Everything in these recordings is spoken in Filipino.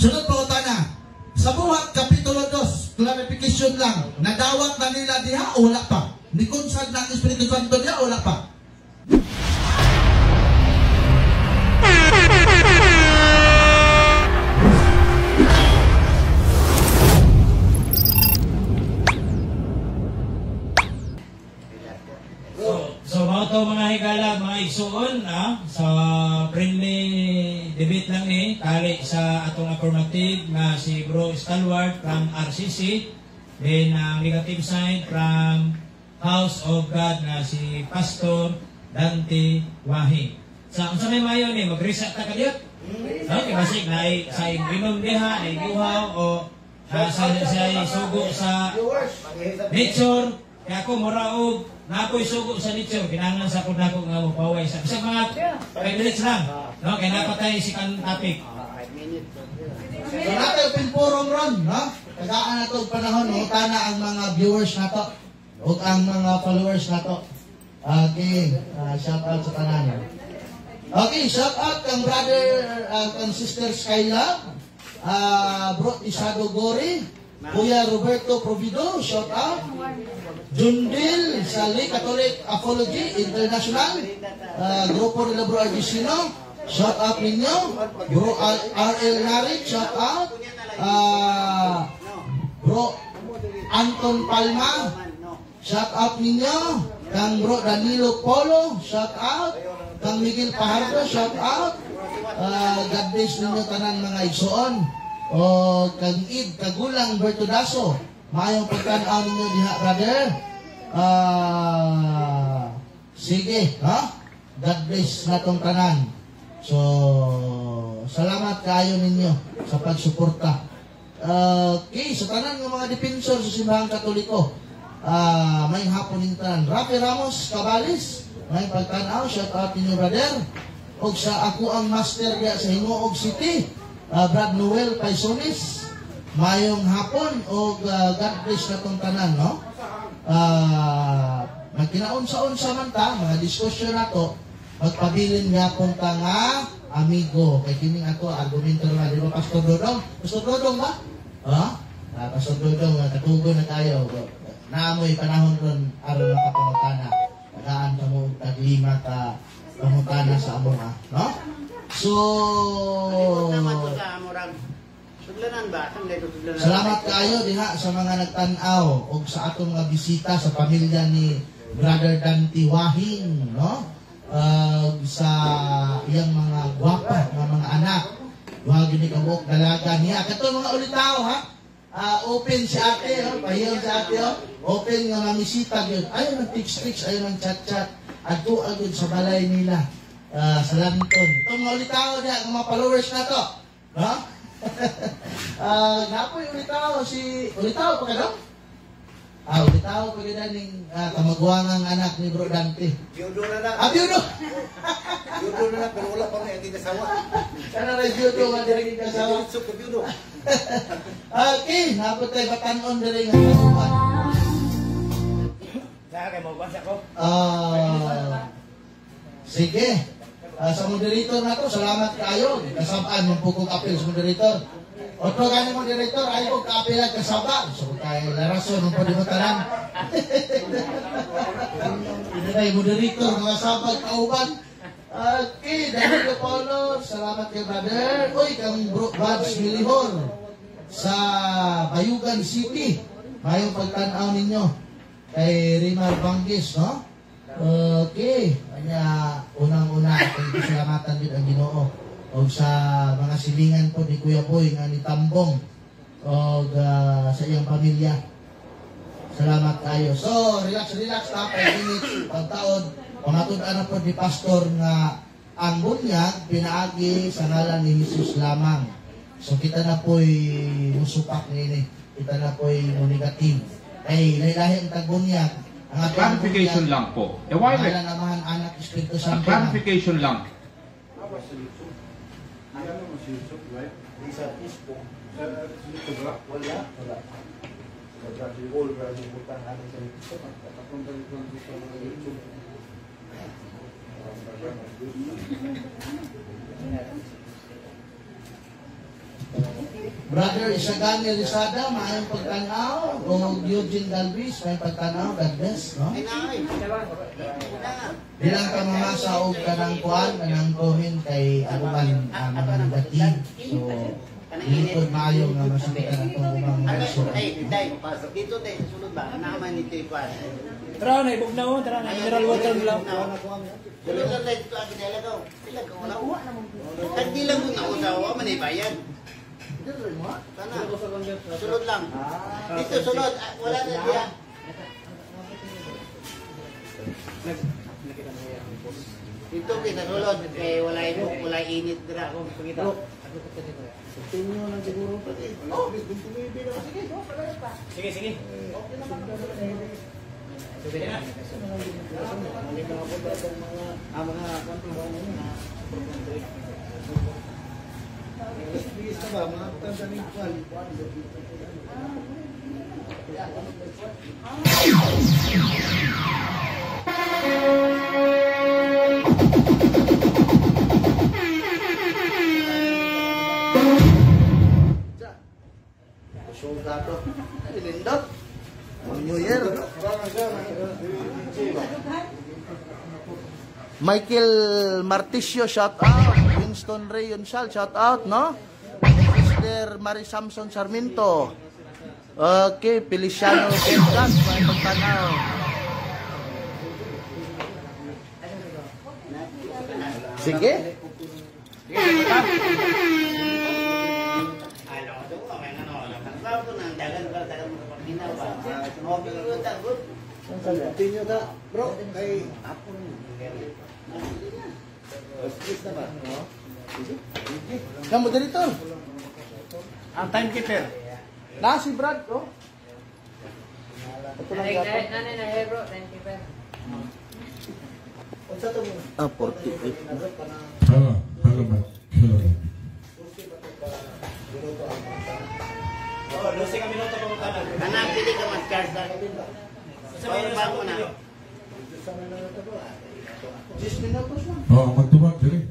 Sunod po na. Sa buhat, Kapitulo 2, clarification lang. Nadawat na nila diha o wala pa? Nikonsad ng Espiritu Santo diha o wala pa? So mga to mga higala, mga igsuon sa friendly debate lang kali sa atong affirmative na si Bro Stalwart from RCC, then ang negative side from House of God na si Pastor Dante Wahing. Sa may mayo ni mag-reset ta kadiyot. Okay, basig na sa inom diha, na iguhaw o sa sugo sa nature. Kaya ako moraog na ako'y sugo sa nature, kinangan sa kung ako nga mapaway sa isang mga 5 minutes lang, no? Kaya napatay si kan topic. So natin pinpurong ron, no? Tagaan na ito panahon, utana ang mga viewers na to o ang mga followers na to. Okay, shout out sa tanan. Okay, shout out kang brother, kang sister Skyla, Bro Isado Gori, Kuya Roberto Provido, shout out. Jundil sa Lee Catholic Apology International, grupo nila Bro Argisino, shout out ninyo. Bro R.L. Narit, shout out. Bro Anton Palma, shout out ninyo. Kang Bro Danilo Polo, shout out. Kang Miguel Pajardo, shout out. God bless ninyo tanan mga igsoon. O kang Id Kagulang Bertudaso, mayong pagkanaw ninyo diha, brother. Sige, ha? God bless na tong tanan. So, salamat kayo ninyo sa pagsuporta. Okay, sa tanan ng mga depensor sa Simbahang Katoliko, may hapon ng tanan. Rafi Ramos Cabalis, may pagkanaw, shout out ninyo, brother. O sa ako ang master diya sa Hingoog City, Brad Noel Paisonis, mayong hapon o God bless na tong tanan, no? Magkinaunsa-unsa man ta, mga diskusyon na to, magpabilin nga pong ta nga amigo. Kaya kining ato, argumento nga, di ba, Pastor Dodong? Pastor Dodong ba? Pastor Dodong, katugon na tayo. Naamoy panahon ron, araw na kapangutana. Tagaan ka mo, taglima ka pangutana sa among, no? So, salamat kayo diha sa mga nagtanaw o sa atong mga bisita sa pamilya ni Brother Dante Wahing, no? Sa iyang mga gwapa mga anak. Wag ni kabuk dalaga niya. Kato mga ulitaw, ha? Open si ate, pahiyaw si ate, open nga mamisita gyud. Ayaw ng text-text, ayaw ng chat-chat. Adto agud sa balay nila. Sa Lanton. Itong mga ulitaw niya, mga followers na to, no? Napoy ulitaw si ulitaw pa ka ulitaw pa gina ning kamagwangang anak ni Bro Dante. Biudo na lang. Biudo. Biudo na lang pero wala pa may ating kasawa. Kana ra biudo nga diri ka kasawa. Sup ka biudo. Okay, naputay batan-on diri nga kasawa. Sa kay mo basa ko. Sige. Sa moderator na to, salamat kayo. Kasabaan yung pukong apel sa moderator. Otro gani moderator, ayaw kong kapil at kasabaan. So, tayo larason ng padimutanang. Hindi tayo moderator, mga sabag, kauban. Okay, Danilo Polo, salamat kay brother. Uy, kang Babs Milihor sa Bayugan City. Mayong pagtanaw ninyo kay Rimar Banggis, no? Okay, kanya unang-una kay salamatan din ang Ginoo o sa mga silingan po ni Kuya Boy nga ni Tambong o sa iyang pamilya. Salamat kayo. So, relax na 5 minutes pagtaod. Pamatud-an na po ni Pastor nga ang bunyag pinaagi sa ngalan ni Jesus lamang. So, kita na po'y musupak nini. Kita na po'y negative. Ay, lahi ang tagbunyag. Clarification lang po. A while clarification lang. Wala. Brother Isagani Rizada, maayong pagtanaw. O Eugene Galvis, may pagtanaw. God bless, no? Bilang ka mamasa o kanang kuhan, kanang kuhin kay anuman mga negative. So, lingkod mayo nga masakita na itong umang mga surat. Ay, day, pasok dito, day. Sunod ba? Naman ito yung kwan. Tara na, ibog na o. Tara na, mineral water lang. Sunod lang, day. Ito akin nila ko. Sila ko, wala uwa naman. Tagdi lang mo na ako sa uwa, manibayan. Sana, sunod lang. Dito, sunod. Wala na diya. Dito, kita sulod. Kaya wala init dira. Tingnan lang siguro pati. Sige, sige. Soldado. Lindot. New Year. Michael Martisio, shout out. Winston Ray Yunshal, shout out, no? Mr. Mary Samson Sarmiento. Okay, Feliciano Kengas, may pagtanaw. Sige. Continue ka, bro. Kay Apon. Please na ba? Kamu dito. Ang timekeeper. Na si Brad, oh. Nanay na bro, thank you bro. Unsa to mo? 48 na. Oh, 12 kami minuto pa magkanan. Anak, pili ka mag-charge na. Sabihin Ba mo na. 10 minutos lang. Oo, magtubag dali.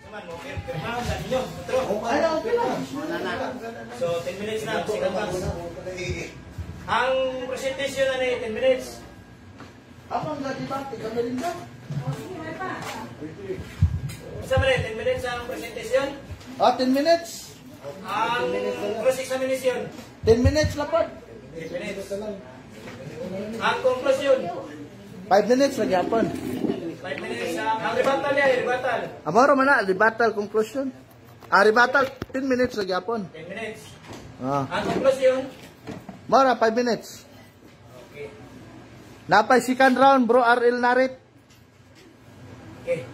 Saman mo, pirmahan sa ninyo. Otro. Ay, okay lang. Wala na. So, 10 minutes na. Sige, pass. Ang presentation na ni 10 minutes. Ako ang debate, kami rin daw. Isa ba rin, 10 minutes ang presentation? 10 minutes. Ang cross-examination. 10 minutes lapad. 10 minutes. Ang conclusion. 5 minutes lagi hapon. 5 minutes. Ang rebuttal niya, rebuttal. Amaro man na, rebuttal conclusion. Rebuttal, 10 minutes lagi hapon. 10 minutes. Ah. Ang conclusion. Mara, 5 minutes. Okay. Napay second round, bro, RL Narit. Okay.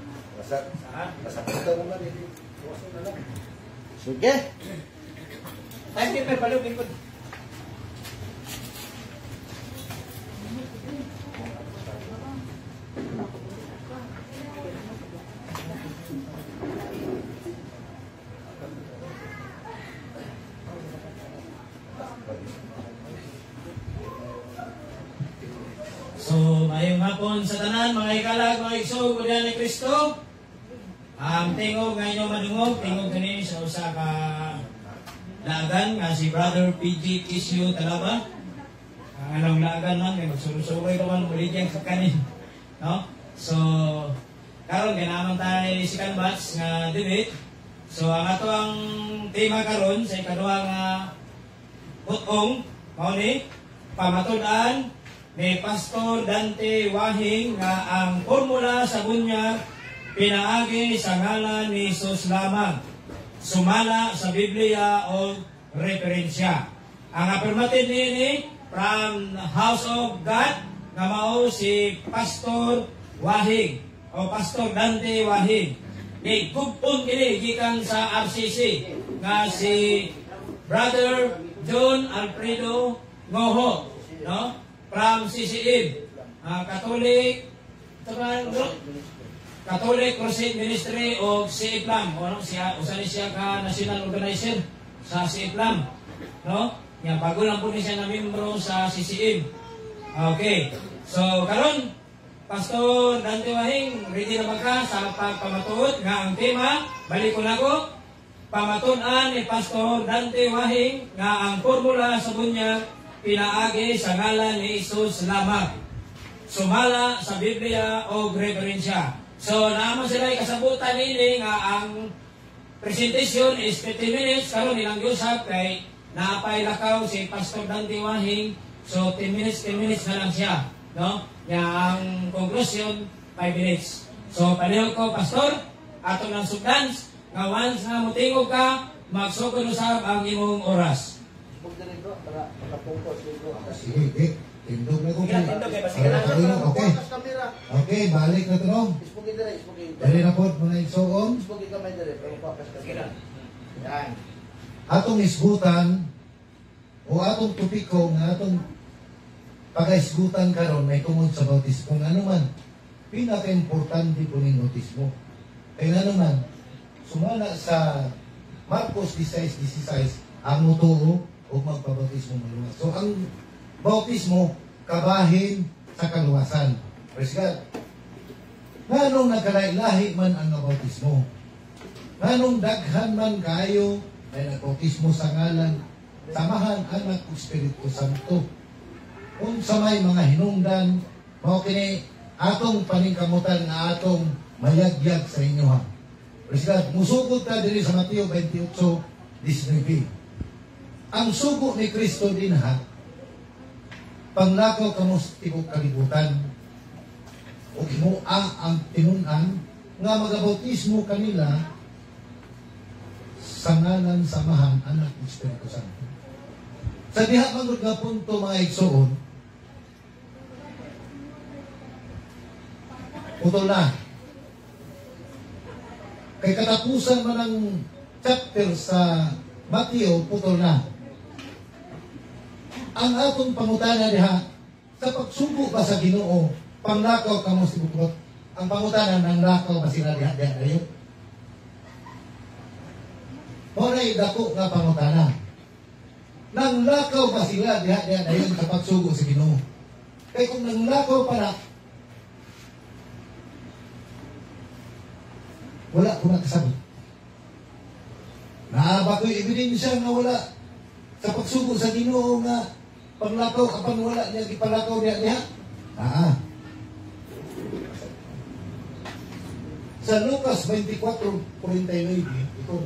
Sige. Timekeeper, palong lingkod. So, mayong hapon sa tanan, mga ikalag, mga igsoon, kulihan ni Kristo. Ang tingog nga inyong madungog, tingog ganin sa usa ka lagan nga si Brother PG Kisio Talaba. Ang anong lagan man, kay magsurusuroy ka man, muli dyan sa kanin. No? So, karon ganaman tayo si Canvas nga debate. So, ang ato ang tema karon sa ikaduha nga putong, mao ni pamatud-an ni Pastor Dante Wahing nga ang formula sa bunyag pinaagi sa ngalan ni Jesus lamang, sumala sa Biblia o referensya. Ang affirmative niini from the House of God nga mao si Pastor Wahing o Pastor Dante Wahing. Gugpon kini gikan sa RCC nga si Brother John Alfredo Ngoho, no? From CCM, Catholic Crusade Ministry of CIPLAM, o ano siya, usa ni siya ka national organizer sa CIPLAM, no? Yan bago lang po ni siya na membro sa CCM. Okay. So karon Pastor Dante Wahing, ready na ba ka sa pagpamatuod nga ang tema? Balik ko na ko. pamatunan ni Pastor Dante Wahing nga ang formula sa bunyag pinaagi sa ngalan ni Jesus lamang. Sumala sa Biblia o reverensya. So naman sila kasabutan nini nga ang presentation is 50 minutes karon nilang usap kay naapay lakaw si Pastor Dante Wahing. So 10 minutes na lang siya, no? Nga ang conclusion 5 minutes. So palihog ko Pastor ato nang sugdans nga once nga motingog ka magsugod usab ang imong oras. Sige, tindog na ko. Okay. Focus camera. Okay, balik na ito, no? Ispugi dire, ispugi. Dali na po, mga igsoon. Ispugi kamay dire, pero focus camera. Yan. Atong isgutan, o atong tupiko, nga atong pag-isgutan karon may tungod sa bautismo. Kung ano man, pinaka-importante po ng bautismo. Kaya ano man, sumala sa Marcos 16:16, ang mutuo o magpabautismo maluwas. So, ang bautismo, kabahin sa kaluwasan. Praise God. Nganong nagkalailahi man ang bautismo? Nganong daghan man kayo ay nagbautismo sa ngalan, samahan anak o Espiritu Santo. Kung sa may mga hinungdan, mao kini atong paningkamutan na atong mayagyag sa inyo ha. Praise God. Musugod ta diri sa Mateo 28:19. Ang sugo ni Kristo din ha, panglakaw kamo sa tibok kalibutan, o himuang ang tinunan, nga magabautismo kanila sa ngalan samahan anak ng Espiritu Santo. Sa diha mangod nga punto mga igsoon, putol na. Kay katapusan man ang chapter sa Mateo, putol na. Ang atong pangutana diha, sa pagsubo ba sa Ginoo, panglakaw kamo si bukot, ang pangutana ng lakaw ba sila diha dayon? Moray dako nga pangutana. Nang lakaw ba sila diha dayon sa pagsugo sa Ginoo? Kay kung nang lakaw pa na, wala ko nakasabi. Naaba ko'y ebidensya nga wala sa pagsugo sa Ginoo nga panglakaw apan wala niya gipalakaw niya. Sa Lucas 24:49 ito.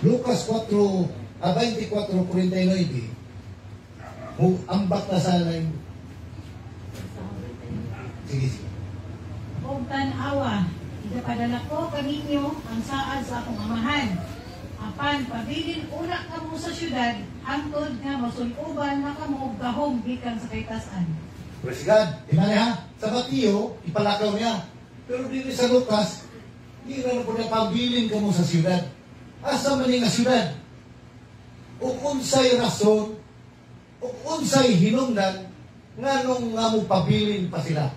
Lucas 24:49 ambak na sa line. Sige. O tanawa, igapadala ko kaninyo ang saad sa akong amahan. Apan, pabilin una kamo sa syudad, hangtod nga masunuban na kamo gahom gikan sa kaitasan. Praise God. Imali ha? Sa Mateo, ipalakaw niya. Pero dito sa Lucas, hindi na po na pabilin kamo sa syudad. Asa man nga syudad? O unsay rason, o unsay hinungdan, nga nung nga mo pabilin pa sila.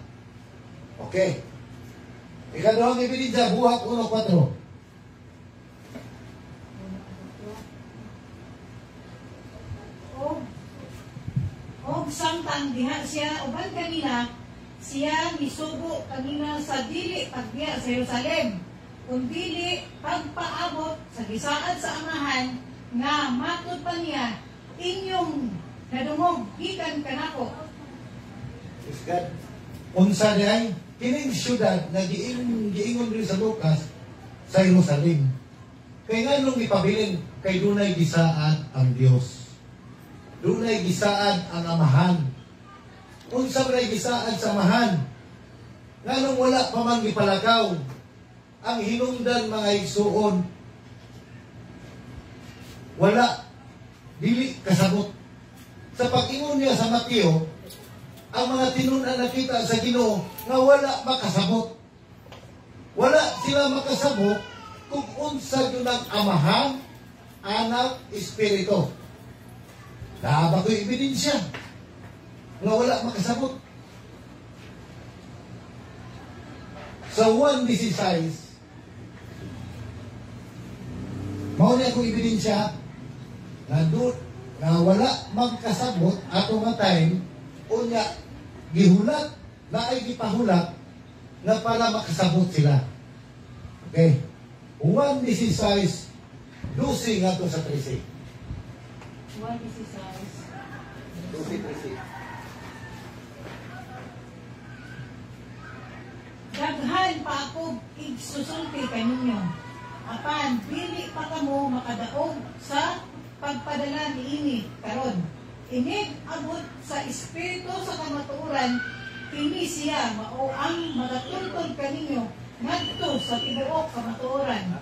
Okay. Ikaduhang ebidensya, Buhat 1:4. Og samtang diha siya uban kanila, siya misugo kanina sa dili pagbiya sa Jerusalem, kundi pagpaabot sa gisaad sa amahan nga matud pa niya inyong nadungog gikan kanako. Praise God. Unsa diay kining syudad nga giingon diri sa Lucas sa Jerusalem. Kay nganong ipabilin kay dunay gisaad ang Dios. Dunay gisaad ang amahan. Unsa man gisaad sa amahan? Nganong wala pa man gipalakaw ang hinungdan mga igsuon. Wala dili kasabot. Sa pag-ingon niya sa Mateo, ang mga tinunan nakita sa Ginoo nga wala makasabot. Wala sila makasabot kung unsa yun ang amahan, anak, espiritu. Naaba ko'y ebidensya nga wala makasabot. Sa 1:16, mao niya kong ebidensya nga wala magkasabot ato nga time unya gihulat na ay gipahulat na para makasabot sila. Okay. 1:16, 12 nga to sa 13. 1:16. 12:13. Daghan pa ako igsusulti kaninyo. Apan, dili pa kamo makadaog sa pagpadala niini karon. Inig abot sa espiritu sa kamatuoran, kini siya mao ang magatultol kaninyo ngadto sa tibuok kamatuoran.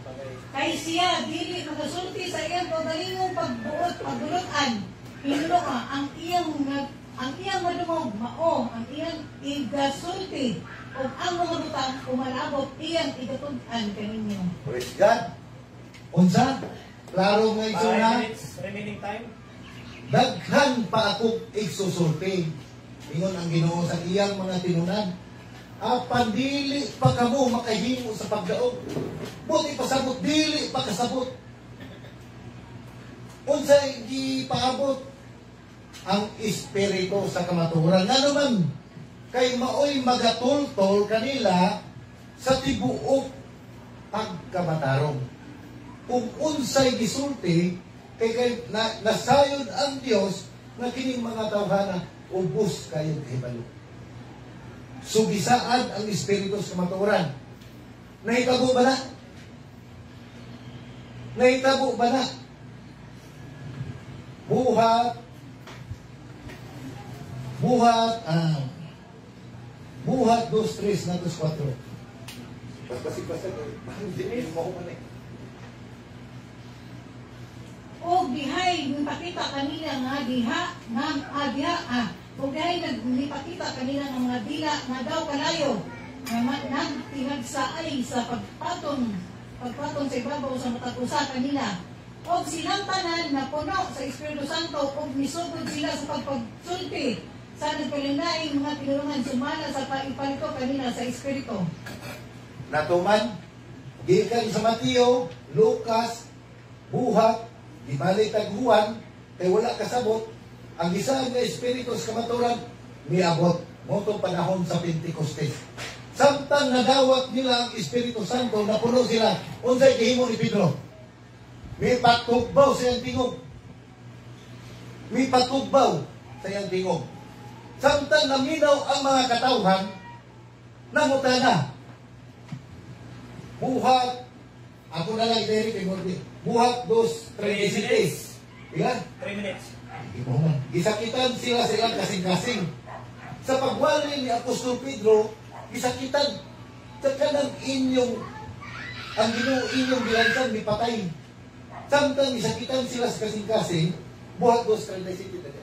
Kay siya dili magasulti sa iyang kaugalingong pagbuot-pagdulutan. Hinulunga ang iyang madumog mao ang iyang igasulti o ang mga butang umalabot iyang igatud-an kaninyo. Praise God. Unsa? Klaro nga igsuna? Remaining time. Daghan pa ako igsusulti. Ingon ang Ginoo sa iyang mga tinunan. Apan dili pa kamo makahimo sa pagdaog. Buti pasabot, dili pa kasabot. Unsa gipaabot ang espiritu sa kamatuoran. Nga naman, kay maoy magatultol kanila sa tibuok pagkamatarong. Kung unsay gisulti, kay nasayod ang Dios na kining mga tawhana ubos kayo kahibalo. Sugisaan ang espiritu sa kamatuoran. Nahitabo ba na? Nahitabo ba na? Buhat 2:3 na 2:4. Pasik-pasik. Hindi mo ko man eh. O dihay nipakita kanila nga diha o dihay nagpakita kanila nga mga dila nga daw kalayo nga nagtinagsaay sa pagpatong sa ibabaw sa matag usa kanila. O silang tanan na puno sa Espiritu Santo o nisugod sila sa pagpagsulti sa nagkalinaing mga tinulungan sumala sa paipalito kanila sa Espiritu. Natuman, gikan sa Mateo, Lucas, Buhat, ibalik taghuan, kay wala kasabot, ang isa nga espiritu sa kamaturan, miabot, motong panahon sa Pentecostes. Samtang nadawat nila ang Espiritu Santo, napuno sila, unsay gihimo ni Pedro. May patugbaw sa iyang tingog. May patugbaw sa iyang tingog. Samtang naminaw ang mga katawhan, nangutana. Buhat, ako na lang, Derek, Buhat 2:37. Ilan? 3 minutes. Gisakitan sila silang kasing-kasing. Sa pagwali ni Apostol Pedro, gisakitan sa kanang ang Ginoo inyong bilansan ni patay. Samtang gisakitan sila sa kasing-kasing, Buhat 2:37 tadi.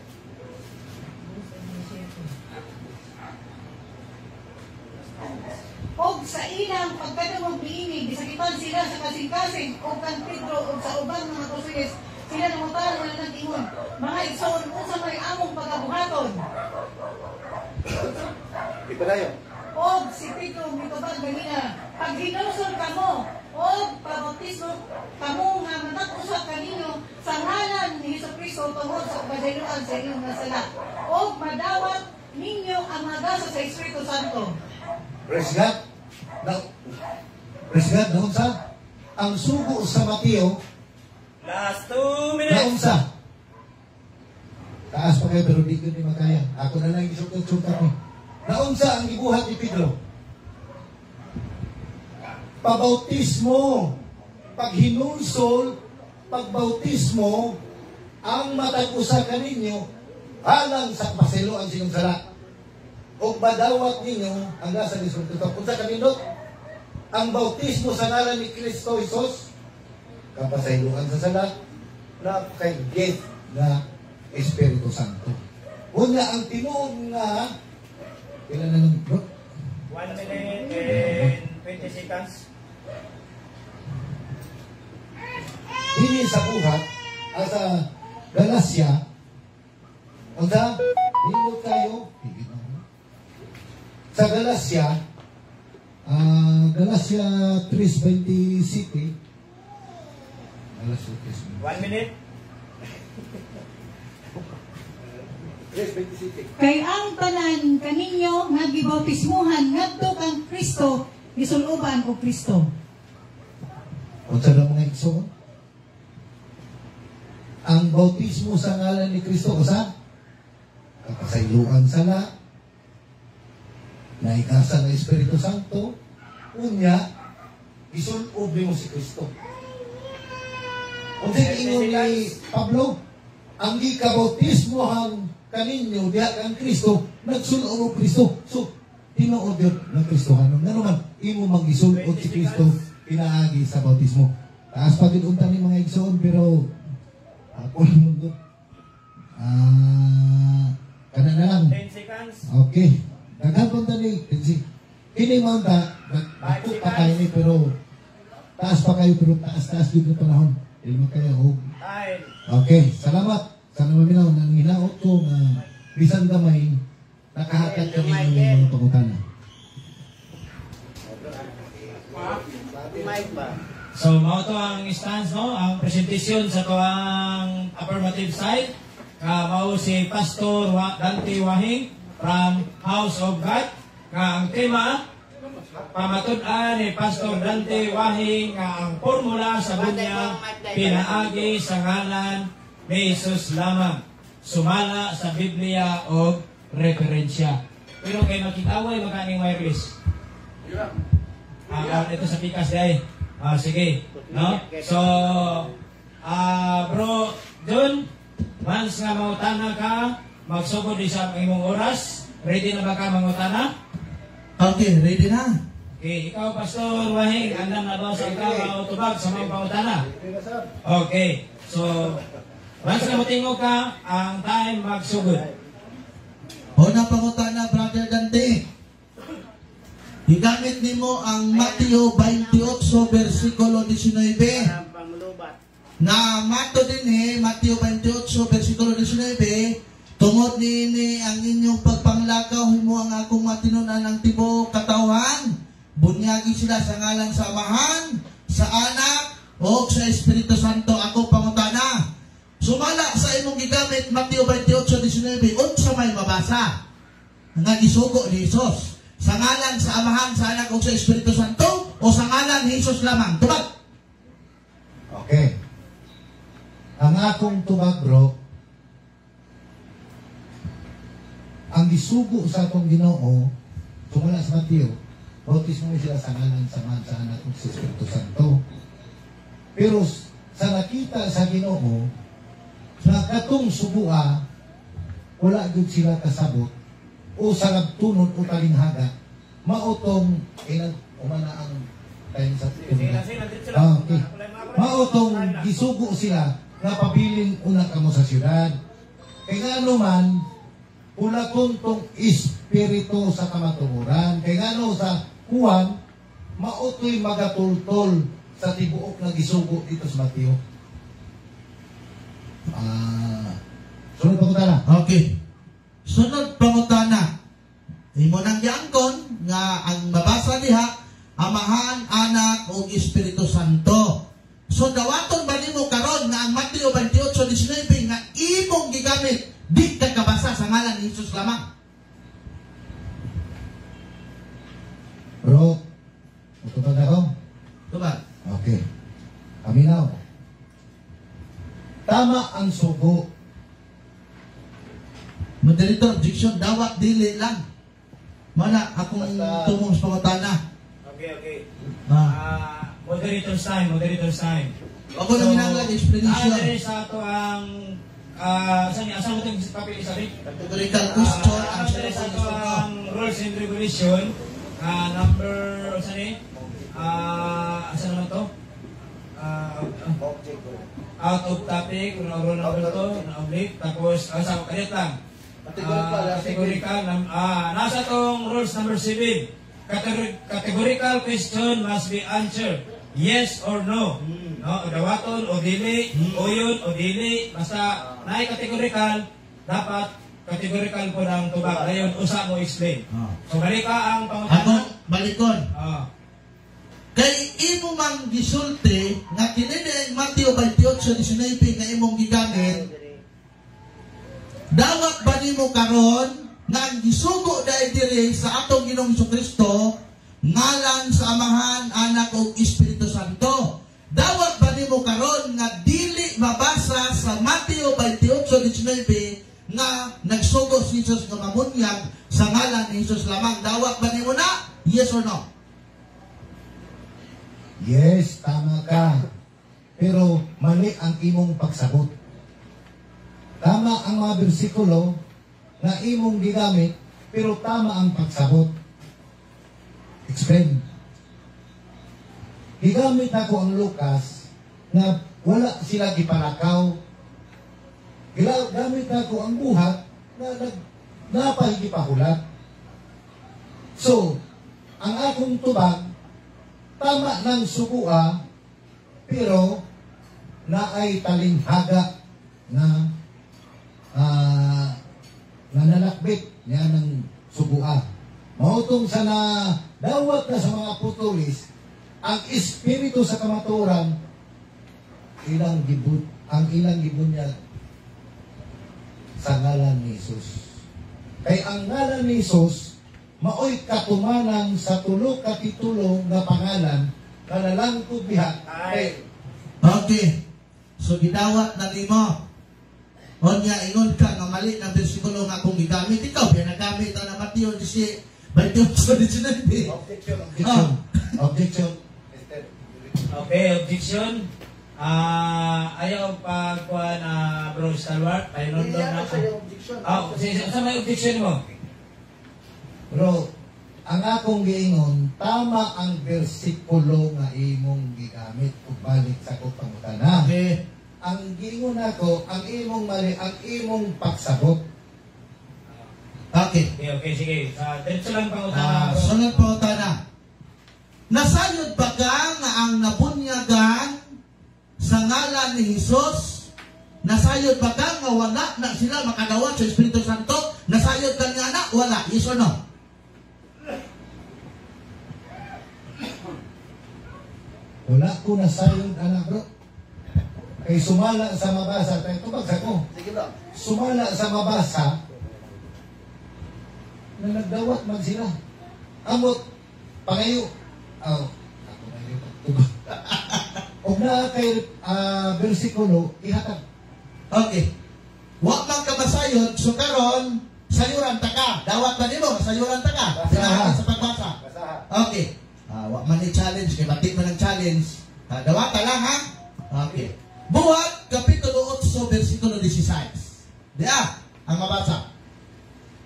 O sa ilang pagkadamog niini, gisakitan sila sa kasing-kasing o kan Pedro o sa ubang mga apostles, sila namutalo na nag-ingon, mga igsoon unsa may among pagabuhaton. Ipadayon. O si Pedro mitubag ganina, pag hinusol kamo o pabautismo kamo nga matag-usap kaninyo sa ngalan ni Jesucristo tungod sa kabadayloan sa inyong mga sala. O madawat ninyo ang mga gasa sa Espiritu Santo. Praise God. Praise God, naunsa? Ang sugo sa Mateo, Last 2 minutes. naunsa? Taas pa kayo pero di ko ni makaya. Ako na lang isukat-sukat ko. Naunsa ang gibuhat ni Pedro? Pabautismo. Pag hinulsol, pagbautismo, ang matag-usa kaninyo, halang sa pasiloan sinyong sala. O madawat ninyo ang nasa ni Espiritu Santo. Unsa kanindot? Ang bautismo sa ngalan ni Kristo Jesus, kapasayloan sa sala, na kay gift na Espiritu Santo. Una ang tinuod nga, kailan na nung bro? 1 minute and 20 seconds. Hindi sa buhat, sa Galacia, unsa? Hindot kayo, sa Galacia, Galacia 3:27. Galacia 3:27. 1 minute. 3:27. Kay ang tanan kaninyo nga gibautismuhan ngadto kang Kristo, gisuloban o Kristo. igsoon. Ang bautismo sa ngalan ni Kristo usa kakasayloan sala, naikasa ng Espiritu Santo, unya isulob mo si Kristo. Kung ingon ni Pablo, ang gikabautismo hang kaninyo diha kang Kristo, nagsulob mo Kristo. So, tinuod yun ng Kristohanon. Nga naman, imo mag-isulod si Kristo pinaagi sa bautismo. Taas pa din unta ni mga igsoon, pero ako nung kana na lang. 10 seconds. Okay. Naghabon ta ni kini mo ta, ako pa kayo ni, pero taas pa kayo, pero taas dito panahon. Ilmo kayo. Okay, salamat. Sana maminaw nang hinaot ko na bisan gamay nakahatag kami ng mga pangutana. So, mao to ang stance, no? Ang presentation sa to ang affirmative side. Mao si Pastor Dante Wahing from House of God. Ang tema, pamatud-an ni Pastor Dante Wahing ang formula sa bunyag pinaagi sa ngalan ni Jesus lamang. Sumala sa Biblia o referensya. Pero kay makitaway makaning wireless. Ito sa pikas day. Sige, no? So, bro John, once nga mangutana ka, magsugod di sa imong oras. Ready na ba ka mangutana? Okay, ready na. Okay, ikaw Pastor Wahing, andam na ba sa ikaw mautubag sa mga pangutana? Okay, so once nga matingog ka, ang time magsugod. Una pangutana, Brother Dante. Higamit nimo ang Mateo 28 versikulo 19. Na mato din Mateo 28 versikulo 19, tungod nini ang inyong pagpanglakaw himo ang akong matinunan ng tibuok katawhan. Bunyagi sila sa ngalan sa Amahan, sa Anak, o sa Espiritu Santo. Ako pangutana. Sumala sa imong gigamit Mateo 28:19, unsa may mabasa? Nga gisugo ni Jesus. Sa ngalan sa Amahan, sa Anak, o sa Espiritu Santo, o sa ngalan ni Jesus lamang? Tubag. Okay. Ang akong tubag, bro, ang gisugo sa akong Ginoo, sumala sa Mateo, bautismo sila sa ngalan sa Amahan, sa Anak, o sa Espiritu Santo. Pero sa nakita sa Ginoo, na katong subua, wala gud sila kasabot o sa nagtunod o talinghaga, mautong ilang umana ang time sa okay. Mautong gisugo sila na pabiling una kamo sa siyudad. Kaya nga naman, una tong espiritu sa kamatuoran. Kaya nga no, sa Juan, mautoy magatultol sa tibuok na gisugo dito sa Mateo. Sunod pangutana. Okay. Sunod pangutana. Imo nang giangkon nga ang mabasa diha Amahan, Anak ug Espiritu Santo. So dawaton ba nimo karon nga ang Mateo 28:19 nga imong gigamit di ka kabasa sa ngalan ni Jesus lamang? Bro, tubag ako? Tubag. Okay. Aminaw. Tama ang sugo. Moderator, objection, dawat dili lang. Mana akong tumong sa pangutana. Okay. Moderator's time. Ako na minanglag explanation. Dere sa ato ang saan mo itong papel isabi? Categorical question. Dere sa ato ang rules and regulation, number, saan naman to? Out of topic, rule number 2, na-oblique, tapos, sa kalit lang. Categorical, nasa tong rules number 7. Categorical question must be answered. Yes or no. No, dawaton o dili, o yun o dili. Basta naay categorical, dapat categorical po ng tubag. Ngayon, usa mo explain. So, balik ka ang pangutana. Ako, balikon. Kay imo mang gisulti nga kinini Mateo 28:19 nga imong gigamit, dawat ba nimo karon nga ang gisugo dai diri sa atong Ginoong Kristo ngalan sa Amahan, Anak ug Espiritu Santo? dawat ba nimo karon nga dili mabasa sa Mateo 28:19 nga nagsugo si Jesus nga mamunyag sa ngalan ni Jesus lamang? Dawat ba nimo na? Yes or no? Yes, tama ka. Pero mali ang imong pagsabot. Tama ang mga bersikulo na imong gigamit, pero tama ang pagsabot. Explain. Gigamit ako ang Lucas na wala sila gipanakaw. Gamit ako ang buhat na napahigipahulat. So, ang akong tubag, tama ng subua, pero naay talinghaga na nanalakbit niya ng subua. Mautong sa dawat na sa mga putulis, ang espiritu sa kamaturan, ang ilang gibun niya sa ngalan ni Jesus. Kay ang ngalan ni Jesus, maoy katumanan sa tulo kapitulo nga pangalan na nalangkod biha. Okay. So gidawat na nimo. Onya ingon ka nga mali na bersikulo nga akong gigamit, ikaw pinagamit na Mateo 28:19. Objection. Okay, objection. Ayaw pagkuha na Bro Stalwart. Ay, London na. Sa may objection mo? Bro, ang akong giingon, tama ang bersikulo nga imong gigamit kung balik sa kong pangutana. Okay. Ang giingon ako, ang imong mali, ang imong pagsabot. Okay. Okay, sige. Diretso lang pangutana. Sunod pa utana. Nasayod ba ka nga ang nabunyagan sa ngalan ni Jesus? Nasayod ba ka nga wala na sila makadawat sa Espiritu Santo? Nasayod ka nga na? Wala. Yes or no? Wala ko nasayod, anak bro. Kay sumala sa mabasa, tayo tubagsa ko. Sige bro. Sumala sa mabasa, na nagdawat man sila. Amot, pangayo. Ako na yung pagtubag. Huwag na kay bersikulo, ihatag. Okay. Wa man ka masayod, so karon sayuran ta ka. Dawat ba nimo? Sayuran ta ka. Sinahan sa pagbasa. Okay. Wa man ni challenge kay batik man ang challenge. Dawat ta lang ha. Okay. Buhat kapitulo 8 bersikulo 16. Diya ang mabasa.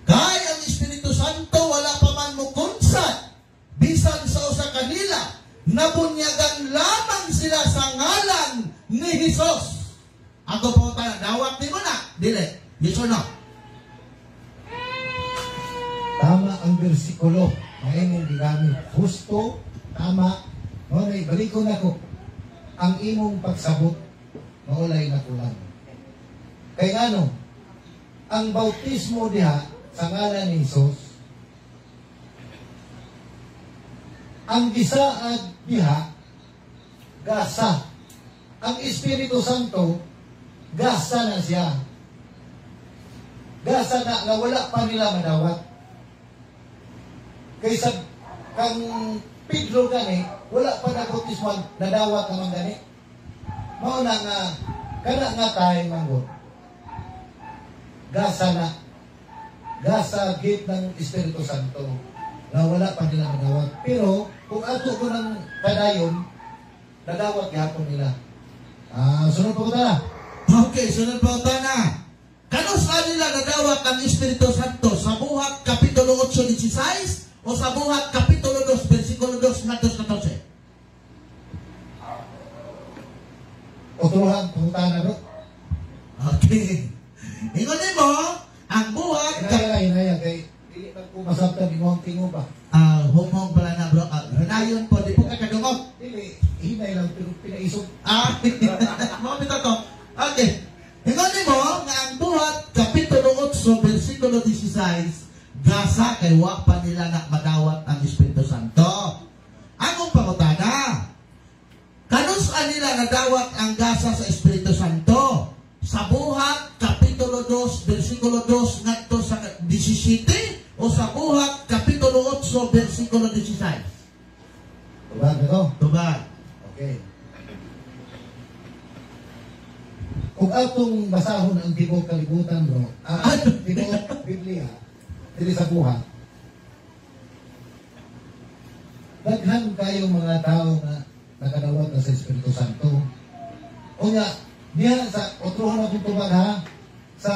Kay ang Espiritu Santo wala pa man mo kunsat bisan sa usa kanila nabunyagan lamang sila sa ngalan ni Jesus. Ako po tayo, dawat din mo na. Dili. Yes or no? Tama ang bersikulo. Ngayon mong gigamit. Husto, tama. Maulay, balik ko na ko. Ang imong pagsabot, maulay na kulang. Kaya ano, ang bautismo diha sa ngalan ni Jesus, ang gisaad diha, gasa. Ang Espiritu Santo, gasa na siya. Gasa na nga wala pa nila madawat. Kaysa kang Pedro gani, wala pa na bautismo nadawat naman gani. Mauna nga, kana nga tayo manggo. Gasa na. Gasa gate ng Espiritu Santo na wala pa nila nadawat. Pero, kung ato ko ng kadayon, nadawat gihapon nila. Sunod pa ko na. Okay, sunod pa utana. Kano sa nila nadawat ang Espiritu Santo? Sa Buhat Kapitulo 8:16 o sa Buhat Kapitulo 2 versikulo 2 hanggang 14? Utuhan, pangutan na bro. Okay. Ingon mo, ang Buhat Hinaya, kay dili man ko masabtan mo ang tingo ba? humong pala na bro. Hinayon po, di po ka kadungog. Dili, hinay lang pero pinaisog. Mga pito to. Okay. Ingon mo, nga ang Buhat Kapitulo 8 versikulo 16, gasa kay wa pa nila na madawat ang Espiritu Santo. Akong pangutana, kanus nila nadawat ang gasa sa Espiritu Santo? Sa Buhat Kapitulo 2 versikulo 2 ngadto sa 17 o sa Buhat Kapitulo 8 versikulo 16? Tubag na to. Tubag. Okay. kung atong basahon ang tibuok kalibutan, bro, tibuok Biblia, dili sa buhat, daghan kayo mga tao na nakadawat na sa Espiritu Santo. O nga, diya sa otrohan akong tubag ha, sa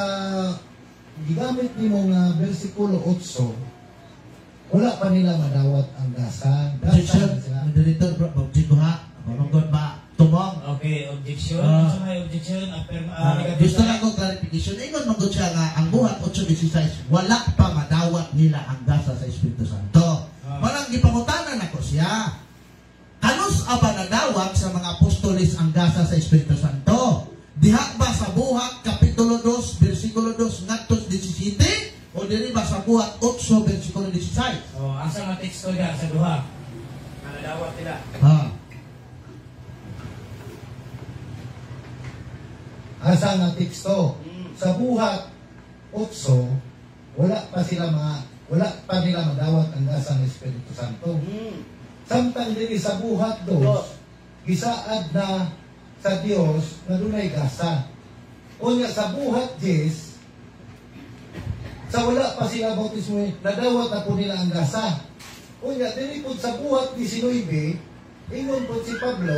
gigamit ni mga versikulo 8, wala pa nila madawat ang gasa. Objection, moderator, bro, objection ha. Manungkot ba? Tumong. Okay, objection. Sa may objection, Gusto na ko clarification. Ingon mong siya nga, ang buhat 8:16, wala pa madawat nila ang gasa sa Espiritu Santo. Parang gipangutanan ako siya. Kanus aba nadawat sa mga apostolis ang gasa sa Espiritu Santo? Diha ba sa buhat kapitulo 2 bersikulo 2 ngadto 17 o diri ba sa buhat 8 bersikulo 16? So, asa nga teksto niya sa duha? Nadawat nila. Asa nga teksto? Sa buhat 8, wala pa nila madawat ang gasa ng Espiritu Santo. Samtang diri sa buhat 2, gisaad na sa Dios na dunay gasa. Unya sa buhat 10, sa wala pa sila bautismo, nadawat na po nila ang gasa. Unya diri pud sa buhat 19, ingon po si Pablo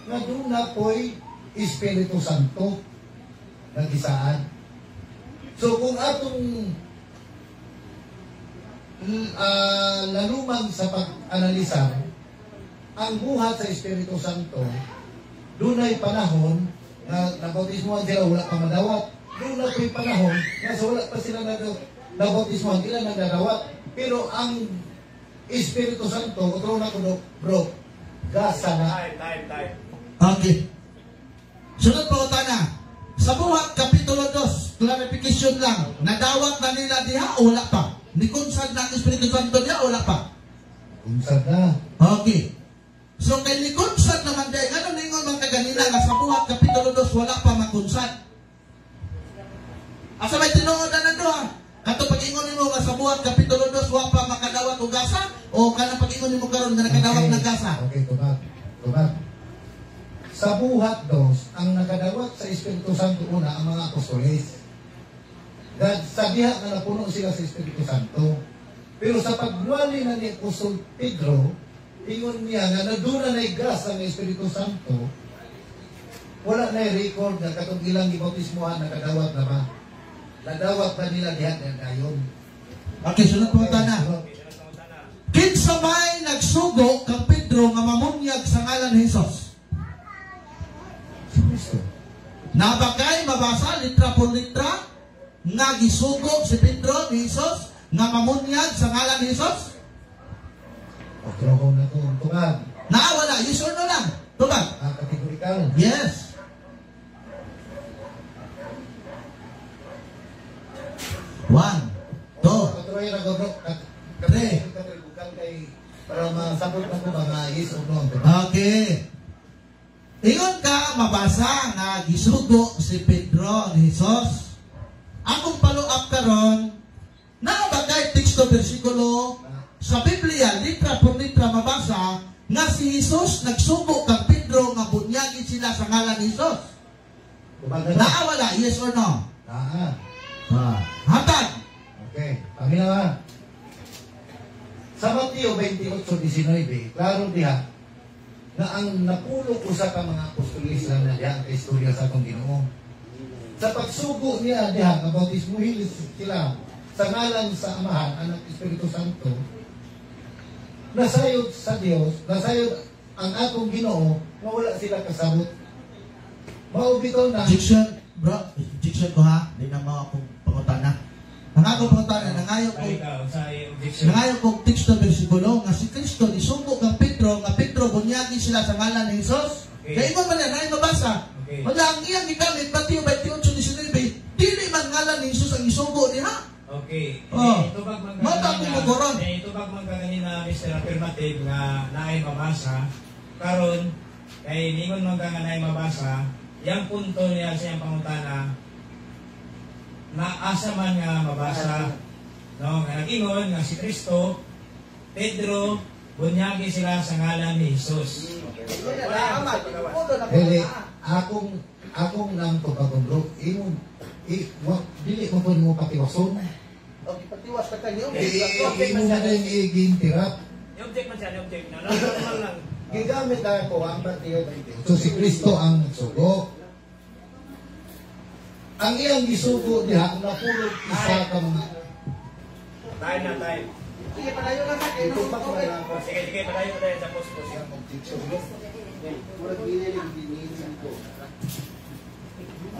na doon na po'y Espiritu Santo na gisaad. So kung atong laluman sa pag-analisa ang buhat sa Espiritu Santo, dunay panahon na nabautismohan sila, wala pa madawat. Dunay po'y panahon na sa wala pa sila nabautismohan, sila nagdadawat. Pero ang Espiritu Santo, utro na ko, bro, gasa na. Okay. Sunod pa utana. Sa buhat kapitulo 2, clarification lang. Nadawat na nila diha o wala pa? Nikunsad na ang Espiritu Santo diha o wala pa? Unsad na. Okay. So kay nikunsad naman diha, ano ningon mga kaganina nga sa buhat kapitulo 2 wala pa makunsad? Asa may tinuod na doha? Kato pag-ingon nimo nga sa buhat kapitulo 2 wala pa makadawat og gasa o kanang pag-ingon nimo karon nga nakadawat ng gasa? Okay, tubag. Sa buhat 2, ang nakadawat sa Espiritu Santo una ang mga apostoles. Sa diha na napuno sila sa Espiritu Santo. Pero sa pagwali na ni Apostol Pedro, ingon niya nga naduna na grasa ng Espiritu Santo, wala na record na katong ilang ibautismohan nakadawat na ba? Nadawat pa nila diha na dayon. Okay, sunod po na. Kinsa may nagsugo kang Pedro nga mamunyag sa ngalan ni Jesus? Nabagay mabasa litra por litra nga gisugo si Pedro ni Jesus nga mamunyag sa ngalan ni Jesus? Otrohon na ito, tubag. Wala, yes or no lang? Tubag? Kategorikal. Yes. One, two, Otrohon na ito, bro. three. Para masabot na ko mga yes or no. Okay. Ingon ka, mabasa nga gisugo si Pedro ni Jesus. Akong follow-up karon, nabagay teksto bersikulo sa Biblia, litra por litra mabasa, nga si Jesus nagsugo kang Pedro nga bunyagi sila sa ngalan ni Jesus. Naawala, yes or no? Hatag. Okay, kami na. Sa Mateo 28:19, klaro diha, na ang napulo ko sa mga apostolis lang na diha ang istorya sa atong Ginoo. Sa pagsugo niya diha, nga bautismuhin sila sa ngalan sa Amahan, Anak, Espiritu Santo, nasayod sa Dios, nasayod ang atong Ginoo, na wala sila kasabot. Maubitaw na. Objection, bro. Objection ko ha. Hindi na mo akong pangutana. Ang akong pangutana, nangayo kong teksto bersikulo nga si Kristo isugo kang Pedro, nga Pedro bunyagi sila sa ngalan ni Jesus. Kaya mo man yan, ay mabasa. Wala ang iyang gigamit, Mateo 28:19, dili man ngalan ni Jesus ang isugo niya. Okay. Mata ko mo koron. Ito bag magkaganina, Mr. Affirmative, nga naay mabasa. Karon, kay ningon man nga naay mabasa, yang punto niya sa iyang pangutana, na asa man nga mabasa, no, nga nag-ingon nga si Kristo, Pedro, bunyagi sila sa ngalan ni Jesus. Dili, akong akong nang tubagong bro, dili mo po mo patiwason. Okay, patiwas ka tayo. Imo na rin i-gintirap. Object man siya, object na. Normal lang. Gigamit ako ang partiyo. So si Kristo ang nagsugo. Ang iyang gisugo diha, ang napulog isa ka mga... Tayo na, tayo. Sige, palayo na natin. Sige, palayo tayo sa post.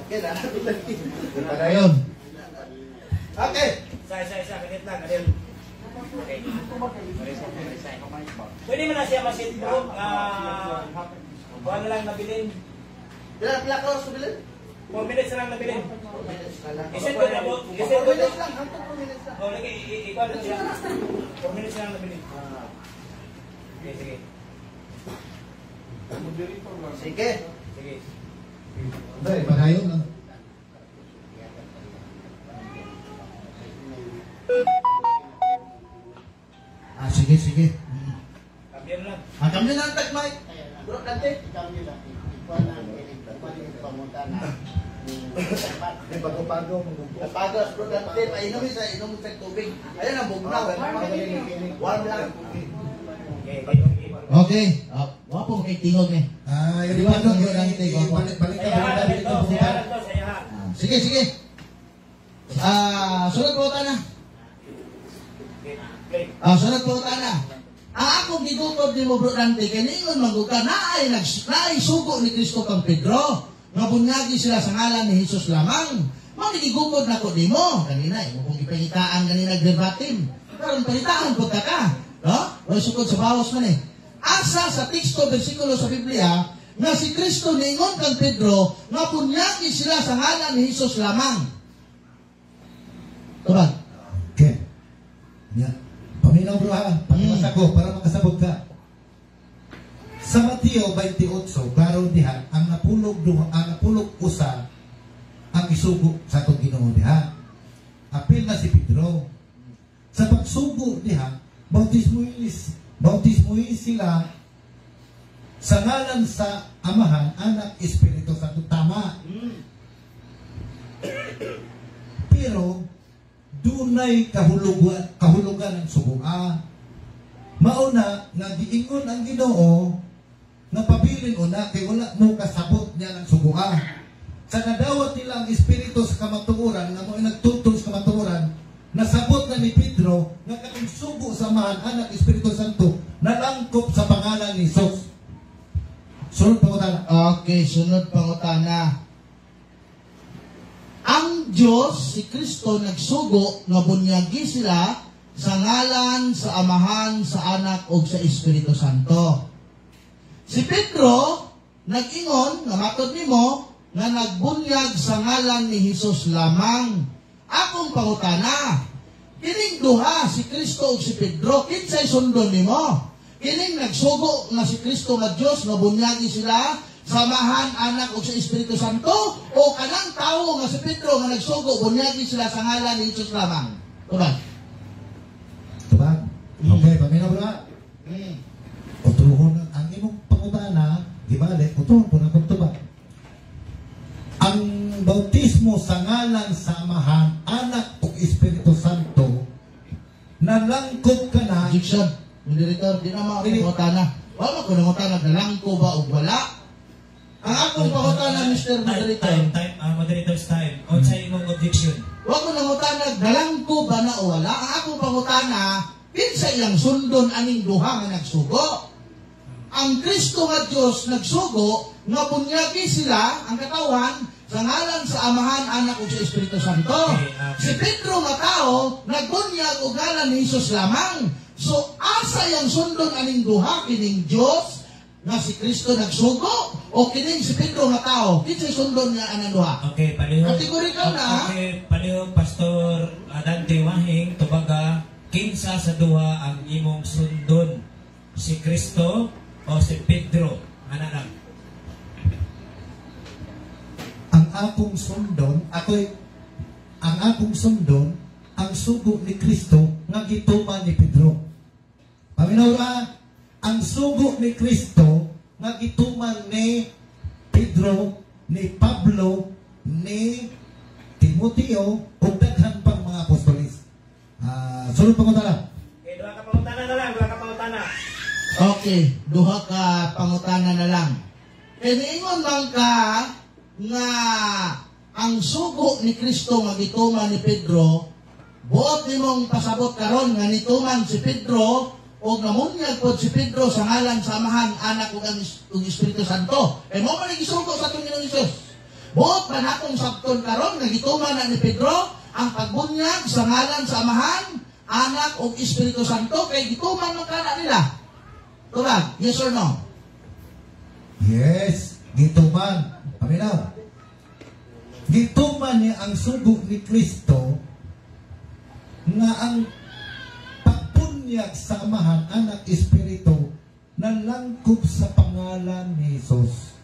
Okay na. Padayon. Okay. Isa, ganit lang, ganit. Okay. Pwede mo na siya masit bro. Kuha na lang nabilin. Pila ka oras bilin? 4 minutes na lang nabilin. Iset ko na po. 4 minutes lang. Hanggang 4 minutes lang. O, lagi, ikuha na siya. 4 minutes na lang nabilin. Okay, sige. Sige. Sige. Dahil, padayon lang. Sige. Kambiyan lang. Kami na ang tagmay. Bro, dante. Kami lang. Ikaw na ang pamunta na. Bago-bago. Pagos, bro, dante. Painom sa tubig. Ayan ang bugnaw. Warm lang. Okay. Wala po makiktingog eh. Yung bago yun ang tig. Balik ka. Sige. Sunod po na. Sunod po na. Akong gigutob ni mo bro Dante, kaningon maguka na ay sugo ni Kristo kang Pedro. Nga bunyagi sila sa ngalan ni Jesus lamang. Magigugod na ko di mo. Kanina, mo kong ipangitaan kanina verbatim. Karon pangitaan po ka. No? O sukod sa bawas man eh. Asa sa teksto, bersikulo sa Biblia, nga si Kristo niingon kang Pedro, nga bunyagi sila sa ngalan ni Jesus lamang. Tubag. Okay. Yeah. Paminaw bro ha, pakiwas ako para makasabog ka. Sa Mateo 28, karon diha, ang napulog usa ang isugo sa atong Ginoo diha. Apil na si Pedro. Sa pagsugo diha, bautismuin sila sa ngalan sa Amahan, Anak, Espiritu Santo. Tama. Pero dunay kahulugan ng sugoa. Mauna nga giingon ang Ginoo nga pabilin una kay wala mo kasabot niya ng sugoa. Sa nadawat nila ang espiritu sa kamatuoran nga mo nagtutol sa kamatuoran, nasabot na ni Pedro nga katong sugo sa Amahan, Anak, Espiritu Santo nalangkop sa pangalan ni Jesus. Sunod pangutana. Okay, sunod pangutana. Ang Diyos, si Kristo, nagsugo nga bunyagi sila sa ngalan, sa Amahan, sa Anak, o sa Espiritu Santo. Si Pedro, nag-ingon, nga matod nimo, nga nagbunyag sa ngalan ni Jesus lamang. Akong pangutana, kining duha, si Kristo o si Pedro, kinsay sundon nimo? Kining nagsugo nga si Kristo nga Diyos, nga bunyagi sila samahan, Anak, o sa Espiritu Santo, o kanang tao nga si Pedro nga nagsugo, bunyagi sila sa ngalan ni Jesus lamang. Tubag. Okay, paminaw bro ha. Utuhon ang imong pangutana, gibalik, utuhon po na kung tubag. Ang bautismo sa ngalan sa Amahan, Anak, o Espiritu Santo, nalangkop ka na. Objection. Moderator, di na makapangutana. Wala ko nangutana, nalangko ba o wala? Ang akong pangutana, Mr. Moderator. Moderator's time. O sa imong objection. Wala ko nangutana, nalangko ba na o wala? Ang akong pangutana, pinsa iyang sundon aning duha nga nagsugo. Ang Kristo nga Diyos nagsugo, nga bunyagi sila, ang katawan, sa ngalan sa Amahan, Anak, o sa Espiritu Santo. Si Pedro nga tao, nagbunyag o ngalan ni Jesus lamang. So, asa yang sundon aning duha, kining Diyos, nga si Kristo nagsugo, o kining si Pedro nga tao, kinsay sundon nga anang duha? Okay, palihog. Kategorikal na. Okay, palihog, Pastor Dante Wahing, tubaga, kinsa sa duha ang imong sundon? Si Kristo o si Pedro? Ano lang? Ang akong sundon, ang sugo ni Kristo nga gituman ni Pedro. Paminaw ba? Ang sugo ni Kristo nga gituman ni Pedro ni Pablo, ni Timoteo, ug daghan pang mga apostolis. Sunod pangutana. Okay, duha ka pangutana na lang, duha ka pangutana. Okay, duha ka pangutana na lang. Kiniingon man ka nga ang sugo ni Kristo nga gituman ni Pedro, buot nimong pasabot karon nga nituman si Pedro o namunyag pod si Pedro sa ngalan sa Amahan, Anak ug Espiritu Santo. Mo man gisugo sa atong Ginoong Hesus. Buot man atong sabton karon nga gituman na ni Pedro ang pagbunyag sa ngalan sa Amahan, Anak ug Espiritu Santo kay gituman man kana nila. Turag, yes or no? Yes, gituman. Paminaw. Gituman niya ang sugo ni Kristo nga ang pagbunyag sa Amahan, Anak, Espiritu nalangkop sa pangalan ni Jesus.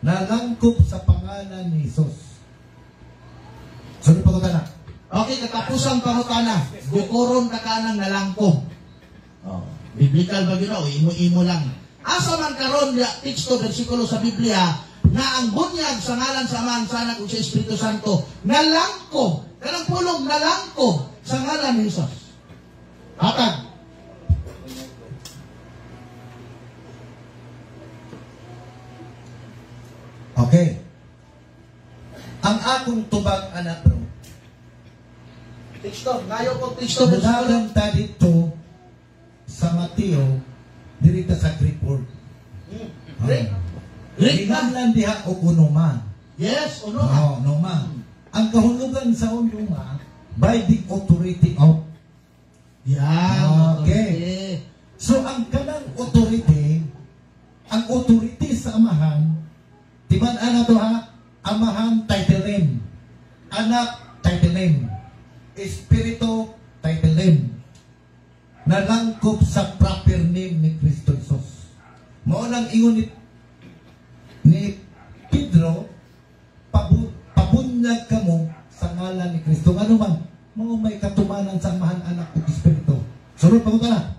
Nalangkop sa pangalan ni Jesus. Sunod pangutana. Okay, katapusang pangutana. Bukuron ka kanang nalangkob. Oh, biblical ba gino? Imo-imo lang. Asa man karon ya teksto bersikulo sa Biblia na ang bunyag sa ngalan sa Amahan, sa Anak ug sa Espiritu Santo nalangkob. Kanang pulong nalangkob sa ngalan ni Jesus. Hatag. Okay. Ang akong tubag, anak bro, Teksto, ngayo ko teksto bersikulo. Mudagan ta dito sa Mateo, dirita sa Greek word. Greek. Greek na. Hinahanglan diha o unuma. Yes, uno nga. Numa. Ang kahulugan sa unuma, by the authority of. Yan. Okay. So, ang kanang authority sa Amahan, timan ana to ha, Amahan title name, Anak title name, Espiritu title name, nalangkop sa proper name ni Kristo Jesus. Mao nang ingon ni Pedro, pabunyag kamo sa ngalan ni Kristo. Ano man, mga may katumanan sa Amahan, Anak ug Espiritu. Sunod pangutana.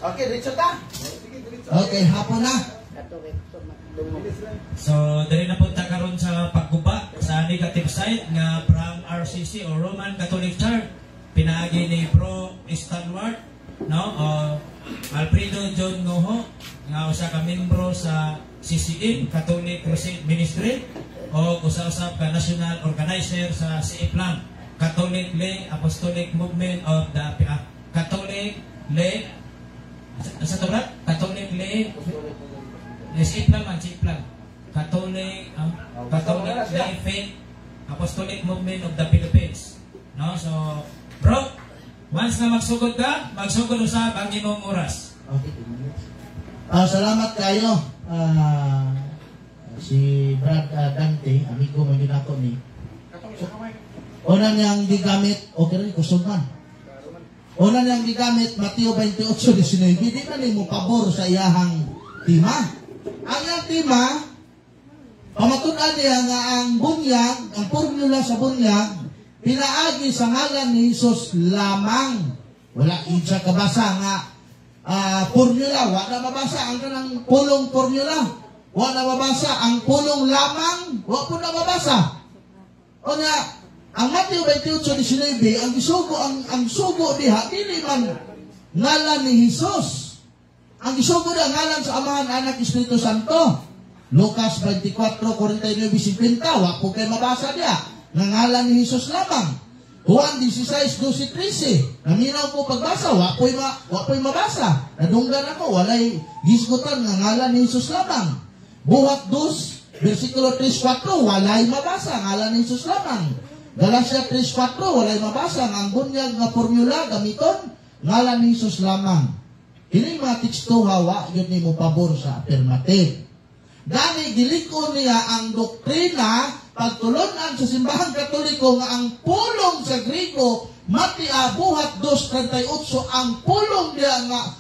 Okay, diretso ta. Okay, hapon na. So, dali na punta karon sa pagguba sa negative side nga from RCC o Roman Catholic Church. Pinaagi ni Bro Stalwart, no? Alfredo John Ngoho, nga usa ka membro sa CCM, Catholic Crusade Ministry, o usa-usap ka national organizer sa CIPLAM, Catholic Lay Apostolic Movement of the Catholic Lay sa Torat, Catholic Lay CIPLAM man, CIPLAM, Catholic Lay Faith Apostolic Movement of the Philippines, no? So, bro, once na magsugod ka, magsugod usab ang imong oras. Okay. Salamat kayo. Si Brad Dante, amigo man yun ako ni. Una niyang gigamit, okay rin, kusog man. Una niyang gigamit, Mateo 28:19, di man mo pabor sa iyahang tima. Ang iyang tima, pamatunan niya nga ang bunyag, ang formula sa bunyag, pinaagi sa ngalan ni Jesus lamang. Wala siya kabasa nga formula. Wala mabasa ang kanang pulong formula. Wala mabasa ang pulong lamang. Wala po na mabasa. O nga, ang Mateo 28:19, ang sugo diha, dili man ngalan ni Jesus. Ang isugo na ngalan sa Amahan, Anak, Espiritu Santo. Lucas 24:49-50, wala po kayo mabasa diha. Nangalan ni Jesus lamang. Juan 16:12-13. Naminaw ko pagbasa, wapoy mabasa. Nadunggan ako, walay gisgutan nga ngalan ni Jesus lamang. Buhat 2:3-4, walay mabasa, ngalan ni Jesus lamang. Galatia 3:4, walay mabasa, nga ang bunyag nga formula gamiton, ngalan ni Jesus lamang. Ini mga teksto hawa, yun ni mo pabor sa affirmative. Dani giliko niya ang doktrina pagtulunan sa simbahang Katoliko nga ang pulong sa Griko buhat 2:38 ang pulong niya nga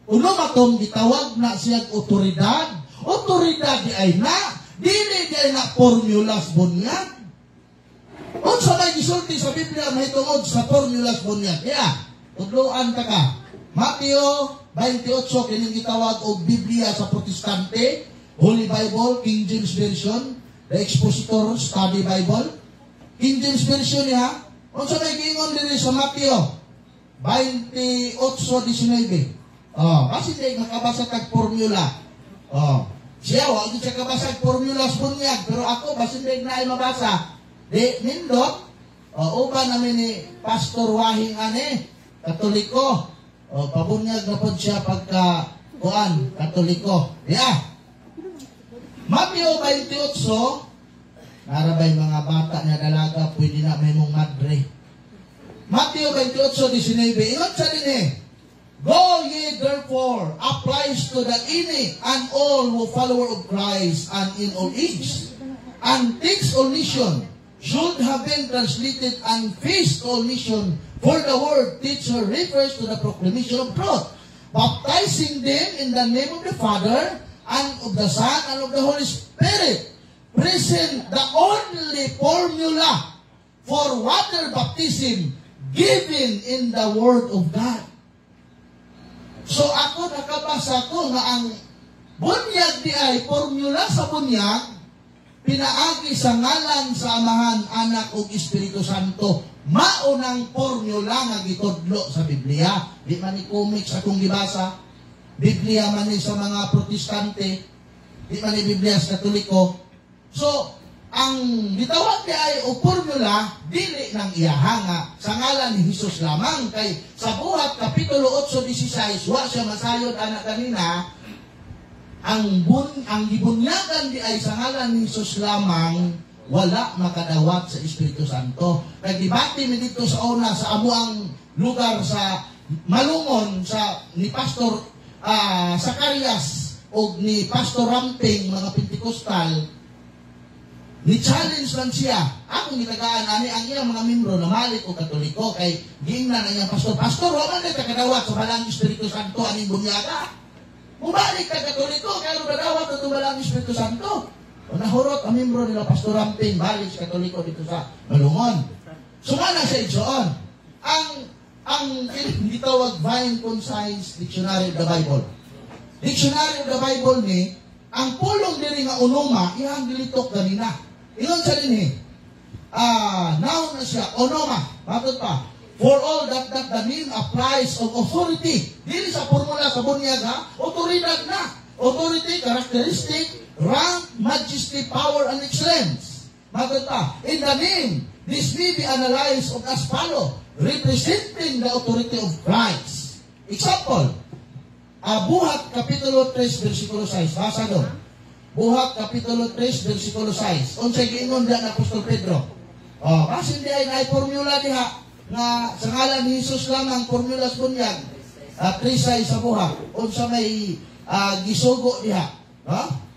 unumatom gitawag na siyang otoridad di ay na dili di ay na formulas bunyag unsa may gisulti sa Biblia mahitungod sa formulas bunyag Tudloan ta ka. Mateo 28 kining gitawag og Biblia sa Protestante, Holy Bible, King James Version, the Expositor Study Bible. King James Version niya, unsa may giingon diri sa Mateo 28:19. Kasi di makabasa tag formula. Siya wa gyud siya kabasa formula sa bunyag, pero ako basin di na mabasa. Di nindot. Uban namin ni Pastor Wahing ane, Katoliko. Pabunyag na po siya pagka kuan, Katoliko. Mateo 28, narabay mga bata na dalaga, pwede na may mong madre. Mateo 28:19, ingat sa din eh. Go ye therefore applies to the any and all who follower of Christ and in all age, and takes all nation, should have been translated and faced all nation, for the word teacher refers to the proclamation of truth, baptizing them in the name of the Father and of the Son and of the Holy Spirit, present the only formula for water baptism given in the Word of God. So ako nakabasa ko nga ang bunyag di ay formula sa bunyag, pinaagi sa ngalan sa Amahan, Anak ug Espiritu Santo. Maunang formula nga gitudlo sa Biblia. Di man ni comics akong gibasa. Biblia man ni sa mga Protestante. Di man ni Biblia sa Katoliko. So, ang gitawag di ay o formula, dili ng iyahanga sa ngalan ni Jesus lamang. Kay sa Buhat, Kapitulo 8:16, wa siya masayod anak kanina, ang gibunyagan di ay sa ngalan ni Jesus lamang, wala makadawat sa Espiritu Santo. Nagdibati mi dito sa una sa amuang lugar sa Malungon sa ni Pastor Zacarias o ni Pastor Ramping, mga Pentecostal. Ni-challenge lang siya. Akong gitagaan ani ang iyang mga membro na malit o Katoliko kay gingnan ang iyang pastor. Pastor, wala na kadawat sa balang Espiritu Santo aning bunyaga. Mubalik ka Katoliko kaya nadawat sa balang Espiritu Santo. O nahurot ang membro nila Pastor Ramping balik sa Katoliko dito sa Malungon. Sumana siya igsoon. Ang gitawag Vine Concise Dictionary of the Bible. Dictionary of the Bible ni ang pulong diri nga unoma iyang gilitok ganina. Ingon sa din noun na siya, onoma. Matod pa. For all that the name applies of authority. Dili sa formula sa bunyag ha, otoridad na. Authority, characteristic, rank, majesty, power, and excellence. Matod pa. In the name, this may be analyzed as follow, representing the authority of Christ. Example, Buhat Kapitulo 3, versikulo 6. Basa doon. Buhat Kapitulo 3, versikulo 6. Unsay giingon diha ng Apostol Pedro. Kasi hindi ay formula diha nga sa ngalan ni Jesus lang ang formula sa bunyag. 3:6 sa buhat. Unsa may gisugo diha.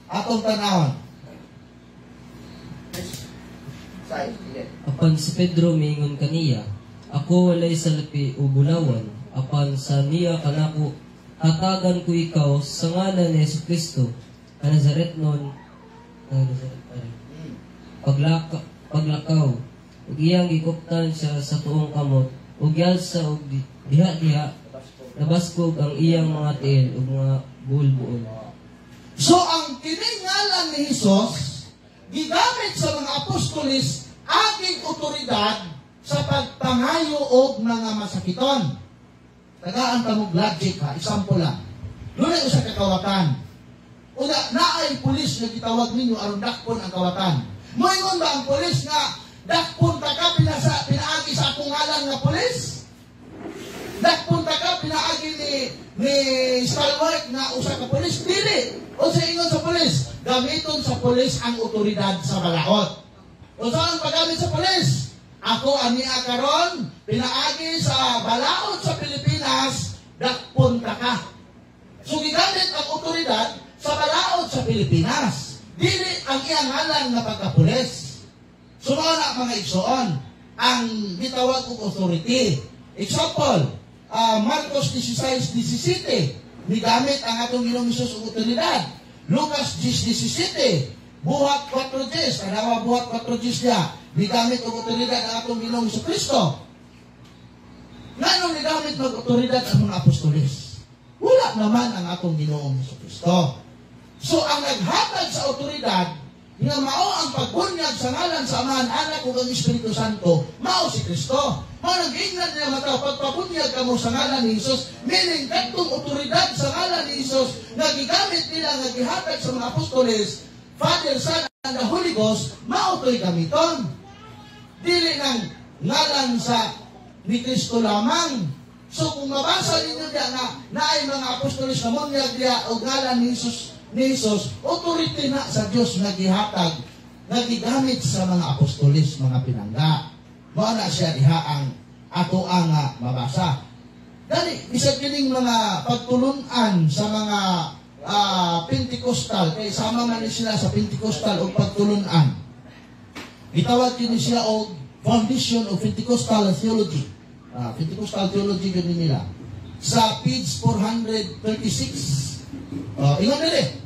Atong tanawon. Apan si Pedro mingon kaniya, ako walay salapi o bulawan. Apan sa niya kanako hatagan ko ikaw sa ngalan ni Jesucristo, ka Nazaretnon, paglakaw, ug iyang gikuptan siya sa tuong kamot, ug yalsa ug diha-diha, nabaskog ang iyang mga tiil ug mga buol-buol. So ang kining ngalan ni Jesus, gigamit sa mga apostolis, aging otoridad sa pagpangayo og mga masakiton. Tagaan ka mong logic ha, example lang. Lunay usa ka kawatan. Una, naay pulis na gitawag ninyo aron dakpon ang kawatan. Moingon ba ang pulis nga dakpon ta ka pinaagi sa akong ngalan nga pulis? Dakpon ta ka pinaagi ni Stalwart nga usa ka pulis? Dili. O sa ingon sa pulis, gamiton sa pulis ang otoridad sa balaod. O saan paggamit sa pulis? Ako ania karon pinaagi sa balaod sa Pilipinas, dakpon ta ka. So gigamit ang otoridad sa balaod sa Pilipinas. Dili ang iyang ngalan nga pagkapulis. Sumana mga igsoon, ang gitawag og authority. Example, Marcos 16:17, migamit ang atong Ginoong Hesus og otoridad. Lucas 10:17, Buhat 4:10, kanawa Buhat 4:10 niya, migamit og otoridad ang atong Ginoong Hesukristo. Ngano ni gamit mag-otoridad ang mga apostoles? Wala naman ang atong Ginoong Jesucristo. So ang naghatag sa otoridad nga mao ang pagbunyag sa ngalan sa Amahan, Anak ug ang Espiritu Santo, mao si Kristo. Mao nag-ingnan niya mata pagpabunyag kamo sa ngalan ni Hesus, meaning kadtong otoridad sa ngalan ni Hesus nga gigamit nila nga gihatag sa mga apostoles, Father, Son, and the Holy Ghost, mao to'y gamiton. Dili ng ngalan sa ni Kristo lamang. So kung mabasa ninyo diya na naay mga apostoles na munyag diya o ngalan ni Jesus, authority na sa Diyos nga gihatag, nga gigamit sa mga apostoles, mga pinangga. Mao na siya diha ang ato ang mabasa. Dali, bisag kining mga pagtulunan sa mga Pentecostal, kay sama man ni sila sa Pentecostal o pagtulunan. Gitawag kini siya og Foundation of Pentecostal Theology. Pentecostal Theology gani nila. Sa page 436. Ingon dili.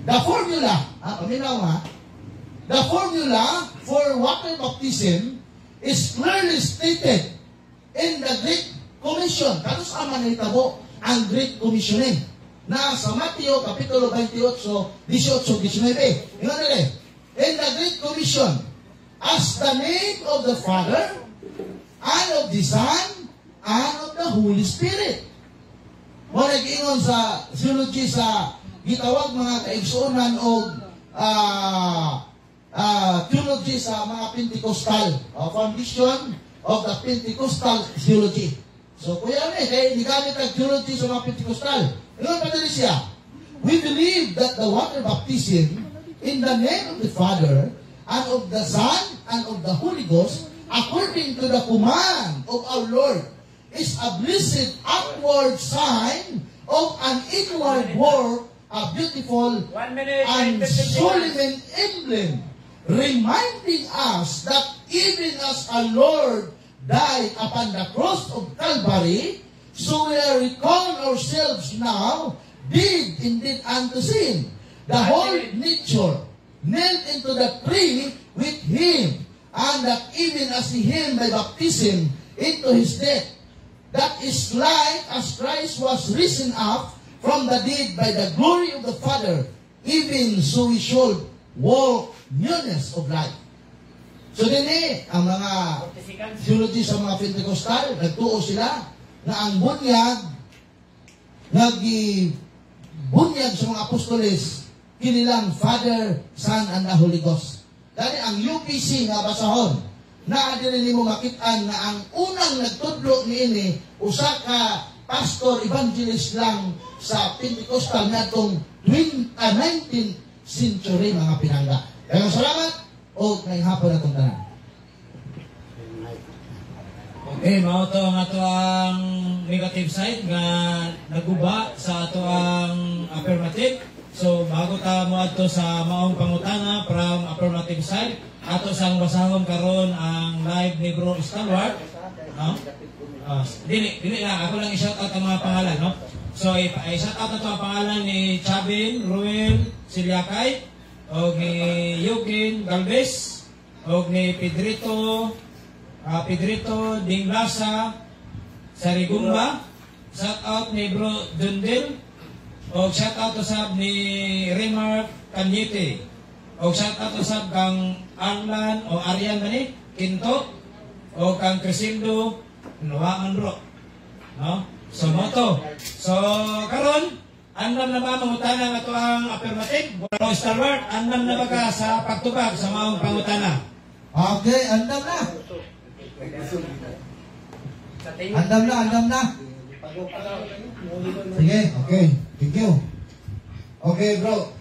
The formula, paminaw ha, the formula for water baptism is clearly stated in the Great Commission. Kanos aman nahitabo ang Great Commissioning na sa Mateo Kapitulo 28, 18-19. Ingon dili. In the Great Commission, as the name of the Father, and of the Son, and of the Holy Spirit. Mo nag-ingon sa theology sa gitawag mga kaigsuonan o theology sa mga Pentecostal, foundation of the Pentecostal theology. So kuya kay nigamit ang theology sa mga Pentecostal. Ingon pa dili siya. We believe that the water baptism in the name of the Father and of the Son and of the Holy Ghost, according to the command of our Lord, is a blessed outward sign of an inward work, a beautiful and solemn emblem, reminding us that even as our Lord died upon the cross of Calvary, so we are recalling ourselves now, dead indeed unto sin. The whole nature nailed into the tree with Him, and that even as He him by baptism into His death, that is like as Christ was risen up from the dead by the glory of the Father, even so we should walk newness of life. So din ang mga theology sa mga Pentecostal, nagtuo sila na ang bunyag, bunyag sa mga apostoles, kinilang Father, Son, and the Holy Ghost. Dahil ang UPC nga basahon, na din mo makitaan na ang unang nagtudlo niini, usa ka pastor evangelist lang sa Pentecostal na itong 19th century mga pinangga. Kaya salamat o ngayong hapon na itong tanan. Okay, mao to ang ato ang negative side nga naguba sa ato ang affirmative. So bago ta mo adto sa maong pangutana from affirmative side, ato sang basahon karon ang live ni Bro Stalwart, no? Dili lang ako lang i-shout out ang mga pangalan, no? So i-shout out ato ang pangalan ni Chabin Ruel Silyakay, og ni Eugen Galvez, og ni Pedrito Dinglasa Sarigumba. Shout out ni Bro Dundel, og shout out usab ni Remark Kanyete, og shout out usab kang Arlan o Arian mani Kinto, o kang Crisildo Nuwaan bro, no? So moto. So karon andam na ba mangutana nga to ang affirmative? Bro Stalwart, andam na ba ka sa pagtubag sa maong pangutana? Okay, andam na. Andam na. Sige, okay. Thank you. Okay, bro.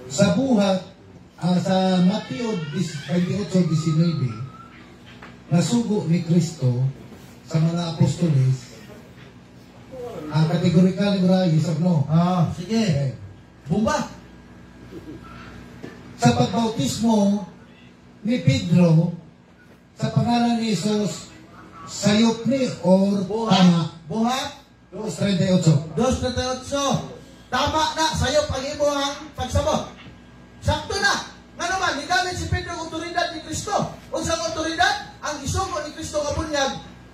Sa buhat, sa Mateo 28:19, nasugo ni Kristo sa mga apostoles ang kategorikal nga yes or no. Sige. Okay. Bumba. Sa pagbautismo ni Pedro, sa pangalan ni Jesus, sayop ni or tama? Buhat. 2:38. 2:38. Tama na, sayop ang imo ang pagsabot. Sakto na. Nga naman, nigamit si Pedro ang otoridad ni Kristo. Unsang otoridad? Ang isugo ni Kristo nga bunyag,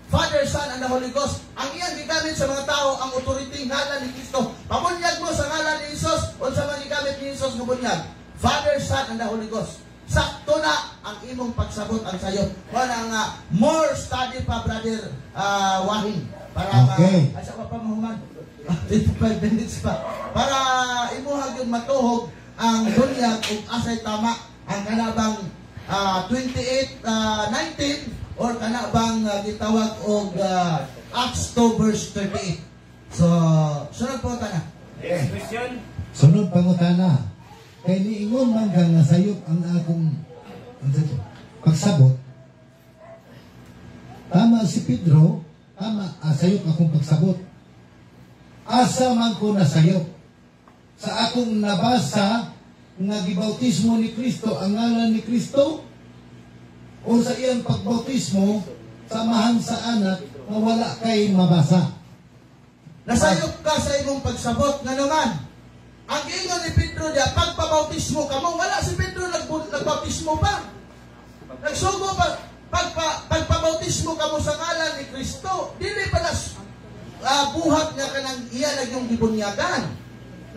Father, Son, and the Holy Ghost. Ang iyang gigamit sa mga tao, ang authority ngalan ni Kristo. Pabunyag mo sa ngalan ni Jesus, unsa man gigamit ni Jesus nga bunyag, Father, Son, and the Holy Ghost. Sakto na ang imong pagsabot ang sayo. Wala nga, more study pa, Brother Wahing. Para Okay. asa pa mahuman. 25 minutes pa. Para imuhag yung matuhog ang bunyag ug asay tama ang kanabang 28:19 or kanabang gitawag og Acts 2 verse 38. So, sunod po ta na. Next question. Sunod pangutana. Kay niingon man ka nga sayop ang akong pagsabot. Tama si Pedro, tama sayop akong pagsabot. Asa man ko nasayop. Sa akong nabasa nga gibautismo ni Kristo, ang ngalan ni Kristo, o sa iyang pagbautismo, samahan sa anak na wala kay mabasa. Nasayop ka sa imong pagsabot nga naman. Ang ingon ni Pedro diya, pagpabautismo ka mo, wala si Pedro nagbautismo pa. Nagsugo pa, pagpabautismo ka mo sa ngalan ni Kristo, dili pa na buhat nga kanang iya na yung gibunyagan.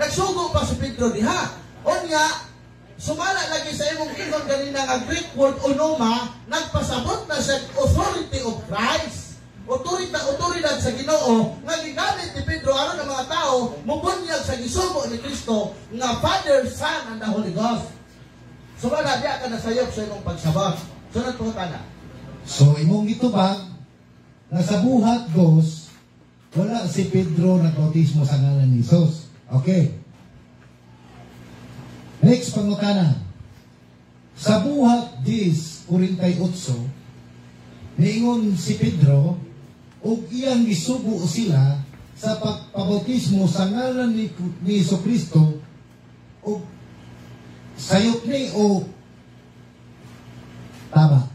Nagsugo pa si Pedro diha. Onya, sumala lagi sa imong ingon ganina nga Greek word onoma, nagpasabot na sa authority of Christ. Otoridad sa Ginoo nga gigamit ni Pedro aron ang mga tao mubunyag sa gisugo ni Kristo nga Father, Son, and the Holy Ghost. Sumala diya ka nasayop sa imong pagsabot. Sunod po tana. So, imong gitubag, na sa buhat dos, wala si Pedro nagbautismo sa ngalan ni Jesus. Okay. Next pangutana. Sa buhat 10:48, niingon si Pedro, ug iyang gisugo sila sa pagpabautismo sa ngalan ni Jesucristo, ug sayop ni o tama.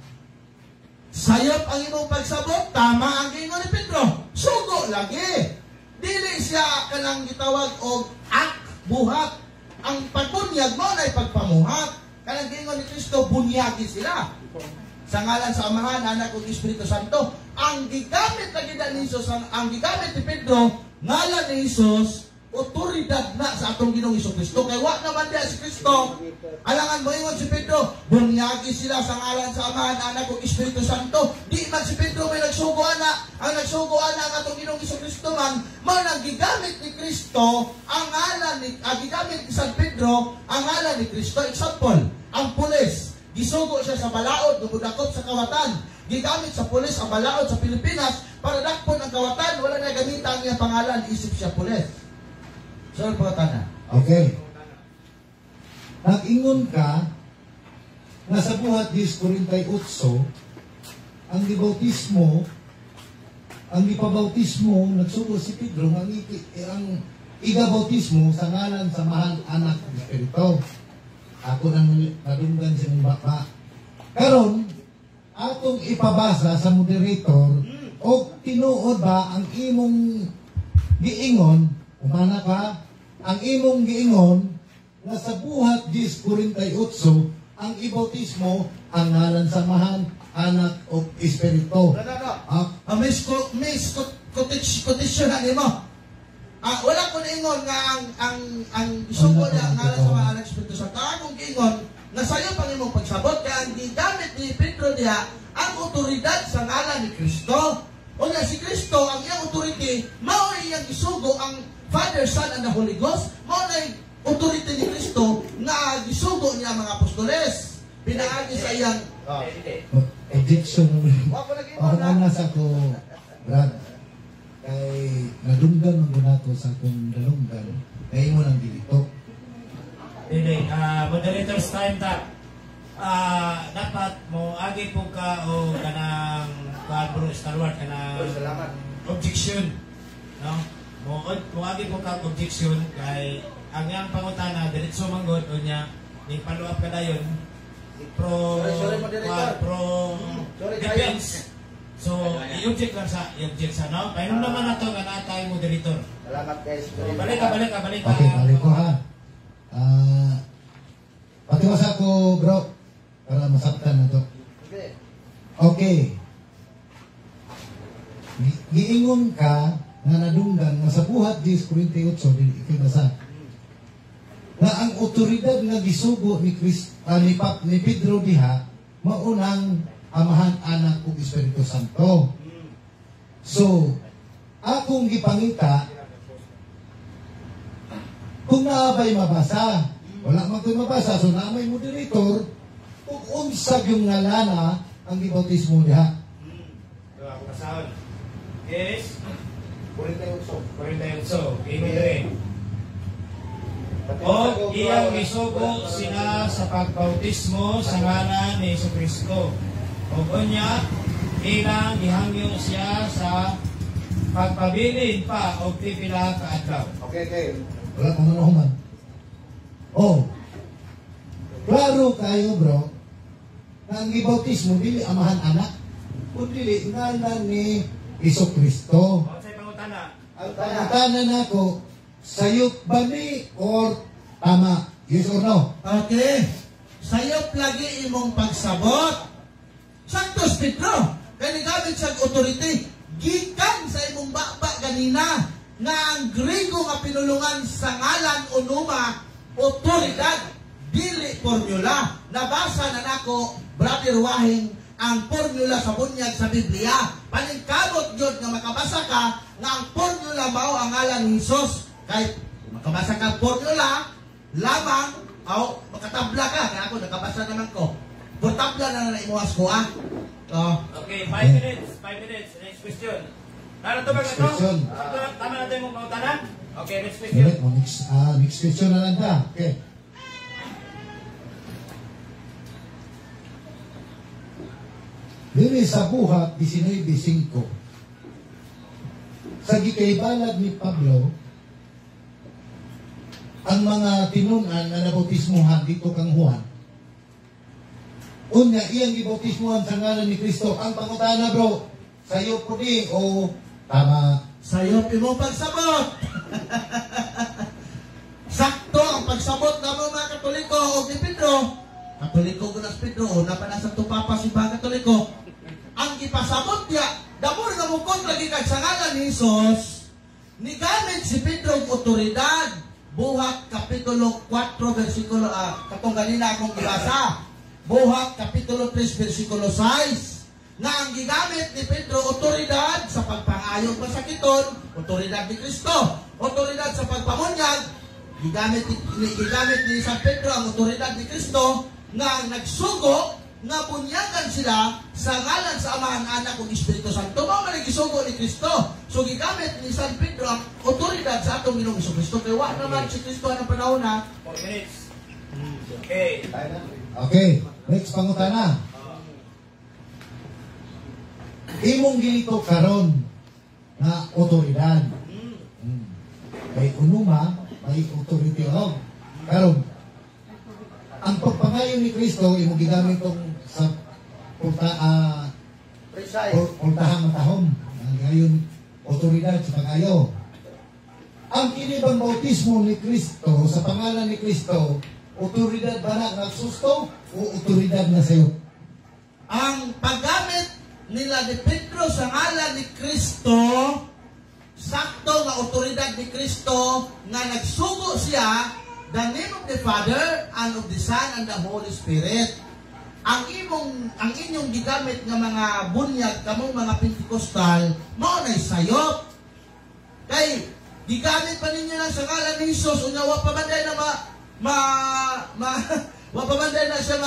Sayop ang imong pagsabot, tama ang ingon ni Pedro. Sugo lagi. Dili siya kanang gitawag og buhat. Ang pagbunyag mo na pagpamuhat. Kanang gingon ni Kristo, bunyagi sila. Sa ngalan sa Amahan, Anak ug Espiritu Santo. Ang gigamit na gid ni Jesus, ang gigamit ni Pedro, ngalan ni Jesus, otoridad na sa atong Ginoong Jesucristo. Kay wa naman diya si Kristo. Alangan mo ingon si Pedro, bunyagi sila sa ngalan sa Amahan, Anak ug Espiritu Santo. Di man si Pedro may nagsugo ana. Ang nagsugo ana ang atong Ginoong Jesucristo man, mao nang gigamit ni Kristo ang ngalan ni gigamit ni San Pedro ang ngalan ni Kristo. Example, ang pulis, gisugo siya sa balaod, gumudakop sa kawatan. Gigamit sa pulis ang balaod sa Pilipinas para dakpon ang kawatan, wala na gamitan niya pangalan, isip siya pulis. So, pagkatana. Okay. Nag-ingon ka na sa buhat 10:48, ang gibautismo, ang gipabautismo, nagsugo si Pedro, ang igabautismo sa ngalan sa Mahal, Anak ug Espiritu. Ako nang nadunggan sa mong baka. Karon, atong ipabasa sa moderator, o tinuod ba ang imong giingon, umana ka, ang imong giingon, na sa buhat 10:48, ang ibautismo, ang ngalan sa Mahal, Anak ug Espiritu. Kotisyon na nimo. Wala ko niingon nga ang isugo niya ngalan sa Mahal, Anak ug Espiritu Santo. Akong giingon na sayo pang imong pagsabot kaya ang gigamit ni Pedro diha ang otoridad sa ngalan ni Kristo. O nga si Kristo ang iyang authority, mao iyang isugo ang Father, Son, and the Holy Ghost. Mao na authority ni Kristo nga gisugo niya mga apostoles. Pinaagi sa iyang Objection. Ako na sa ko, Brad, kay nadunggan mo na to sa akong dalunggan, kay mo nang dilito. Hindi, moderator's time ta. Dapat mo agi po ka o kanang Bro Stalwart kanang objection, no? Mo agi po ka objection kay ang yang pangutana diretso manggod unya ni follow up kadayon pro defense. So i-object lang sa no? Kaya nung naman nato nga natay moderator. Salamat guys. Balik ka. Okay, balik ko ha. Patiwasa ko ko, bro. Para masabtan na to. Okay. Giingon ka na nadunggan nga sa buhat 10:48 dili ikibasa. Na ang otoridad nga gisugo ni ni Pedro diha maunang Amahan, Anak ug Espiritu Santo. So, akong gipangita kung naabay mabasa, wala man ko'y mabasa, so naamay moderator kung unsag yung ngalana ang gibautismo diha. Ako kasahon. Yes. 48. Imo dire. O iyang gisugo sila sa pagbautismo sa ngalan ni Jesucristo. O unya, ilang gihangyo siya sa pagpabilin pa o pipila ka adlaw. Okay. Wala kang manuhuman. Oh, klaro kayo bro, na ang gibautismo dili amahan anak, kundi ngalan ni Jesucristo. O sa'y pangutana. Ang pangutanan ako, sayop ba ni or tama? Yes or no? Okay. Sayop lagi imong pagsabot. Santos Pedro, kani gamit sa authority, gikan sa imong baba ganina nga ang Grego nga pinulungan sa ngalan unuma, otoridad, dili formula. Nabasa na nako, Brother Wahing, ang formula sa bunyag sa Biblia. Paningkamot yun nga makabasa ka nga ang formula mao ang ngalan ni Jesus. Kay makabasa ka formula, lamang, o makatabla ka, kaya ako nakabasa naman ko. Portabla na na imuwas ko, ah. Okay, 5 minutes. Next question. Ano to ba Next ito? question. Tama natin yung pangutana? Okay, next question. Next question na lang ta. Okay. Dili sa buhat 19:5. Sa gikaibalad ni Pablo, ang mga tinunan na nabautismuhan dito kang Juan. Unya, iyang gibautismuhan sa ngalan ni Kristo. Ang pangutana bro, sayo po di o tama? Sayop imong pagsabot. Sakto ang pagsabot na mga Katoliko o ni Pedro. Katoliko ko na si Pedro, o napanasa tupapa si mga Katoliko. Ang ipasabot niya, damor nga mukot lagi kag sa ngalan ni Jesus, ni gamit si Pedro ang otoridad. Buhat Kapitulo 4, versikulo, katong ganina akong ibasa. Buhat Kapitulo 3, versikulo 6. Na ang gigamit ni Pedro, otoridad sa pagpangayong masakiton, otoridad ni Kristo. Otoridad sa pagpamunyag, gigamit ni San Pedro ang otoridad ni Kristo na nagsugo nga bunyagan sila sa ngalan sa Amahan, Anak ug Espiritu Santo. Mao man gisugo ni Kristo. So gigamit ni San Pedro ang otoridad sa atong Ginoong Jesucristo. Kaya wa naman si Kristo ang panahon na 4 minutes. Okay. Okay, next pangutana. Imong ginito karon na otoridad. May unuma, may authority of karon. Ang pagpangayon ni Kristo imong gigamit tong sa pultahang matahom. Ang gayon otoridad sa pangayo. Ang kinibang bautismo ni Kristo sa pangalan ni Kristo, otoridad ba na nagsusto o otoridad na sayo? ang paggamit nila ni Pedro sa ngalan ni Kristo, sakto nga otoridad ni Kristo nga nagsugo siya, the name of the Father and of the Son and the Holy Spirit. Ang inyong gigamit nga mga bunyag kamong mga Pentecostal, mao nay sayop. Kay gigamit pa ninyo lang sa ngalan ni Jesus, unya wa pa man wa pa man na siya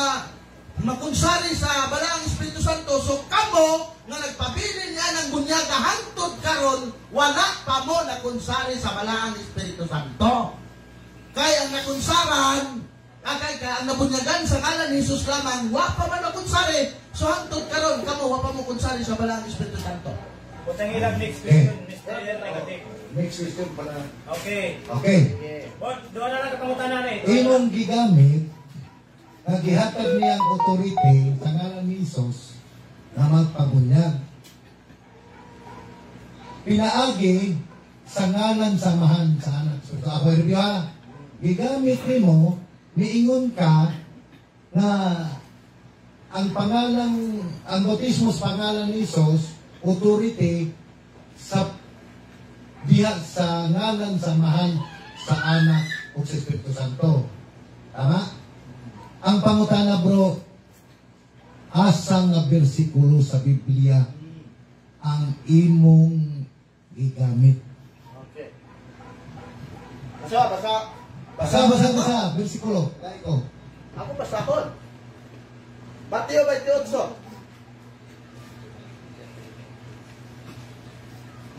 makunsari sa Balang Espiritu Santo. So kamo nga nagpabilin niya ng bunyaga hangtod karon, wala pa mo nakunsari sa Balang Espiritu Santo. Kaya ang nakunsaran, ang nabunyagan sa ngalan ni Jesus lamang, wa pa man nakunsari. So hangtod karon, kamo wa pa mo kunsari sa Balang Espiritu Santo. Utang ilang next question, Mr. Negative. Next question pala. Okay. Okay. Doon na lang kapangutan na Imong gigamit na gihatag niya ang authority sa ngalan ni Jesus na magpabunyag. Pinaagi sa ngalan samahan sa anak. So ako review ha. Gigamit nimo, miingon ka na ang bautismo sa pangalan ni Jesus, authority sa diha sa ngalan samahan sa Anak o sa Espiritu Santo. Tama? Ang pangutana bro, asang nga bersikulo sa Biblia ang imong gigamit? Okay. Basa. Basa, bersikulo. Ikaw. Ako basahon. Mateo 28.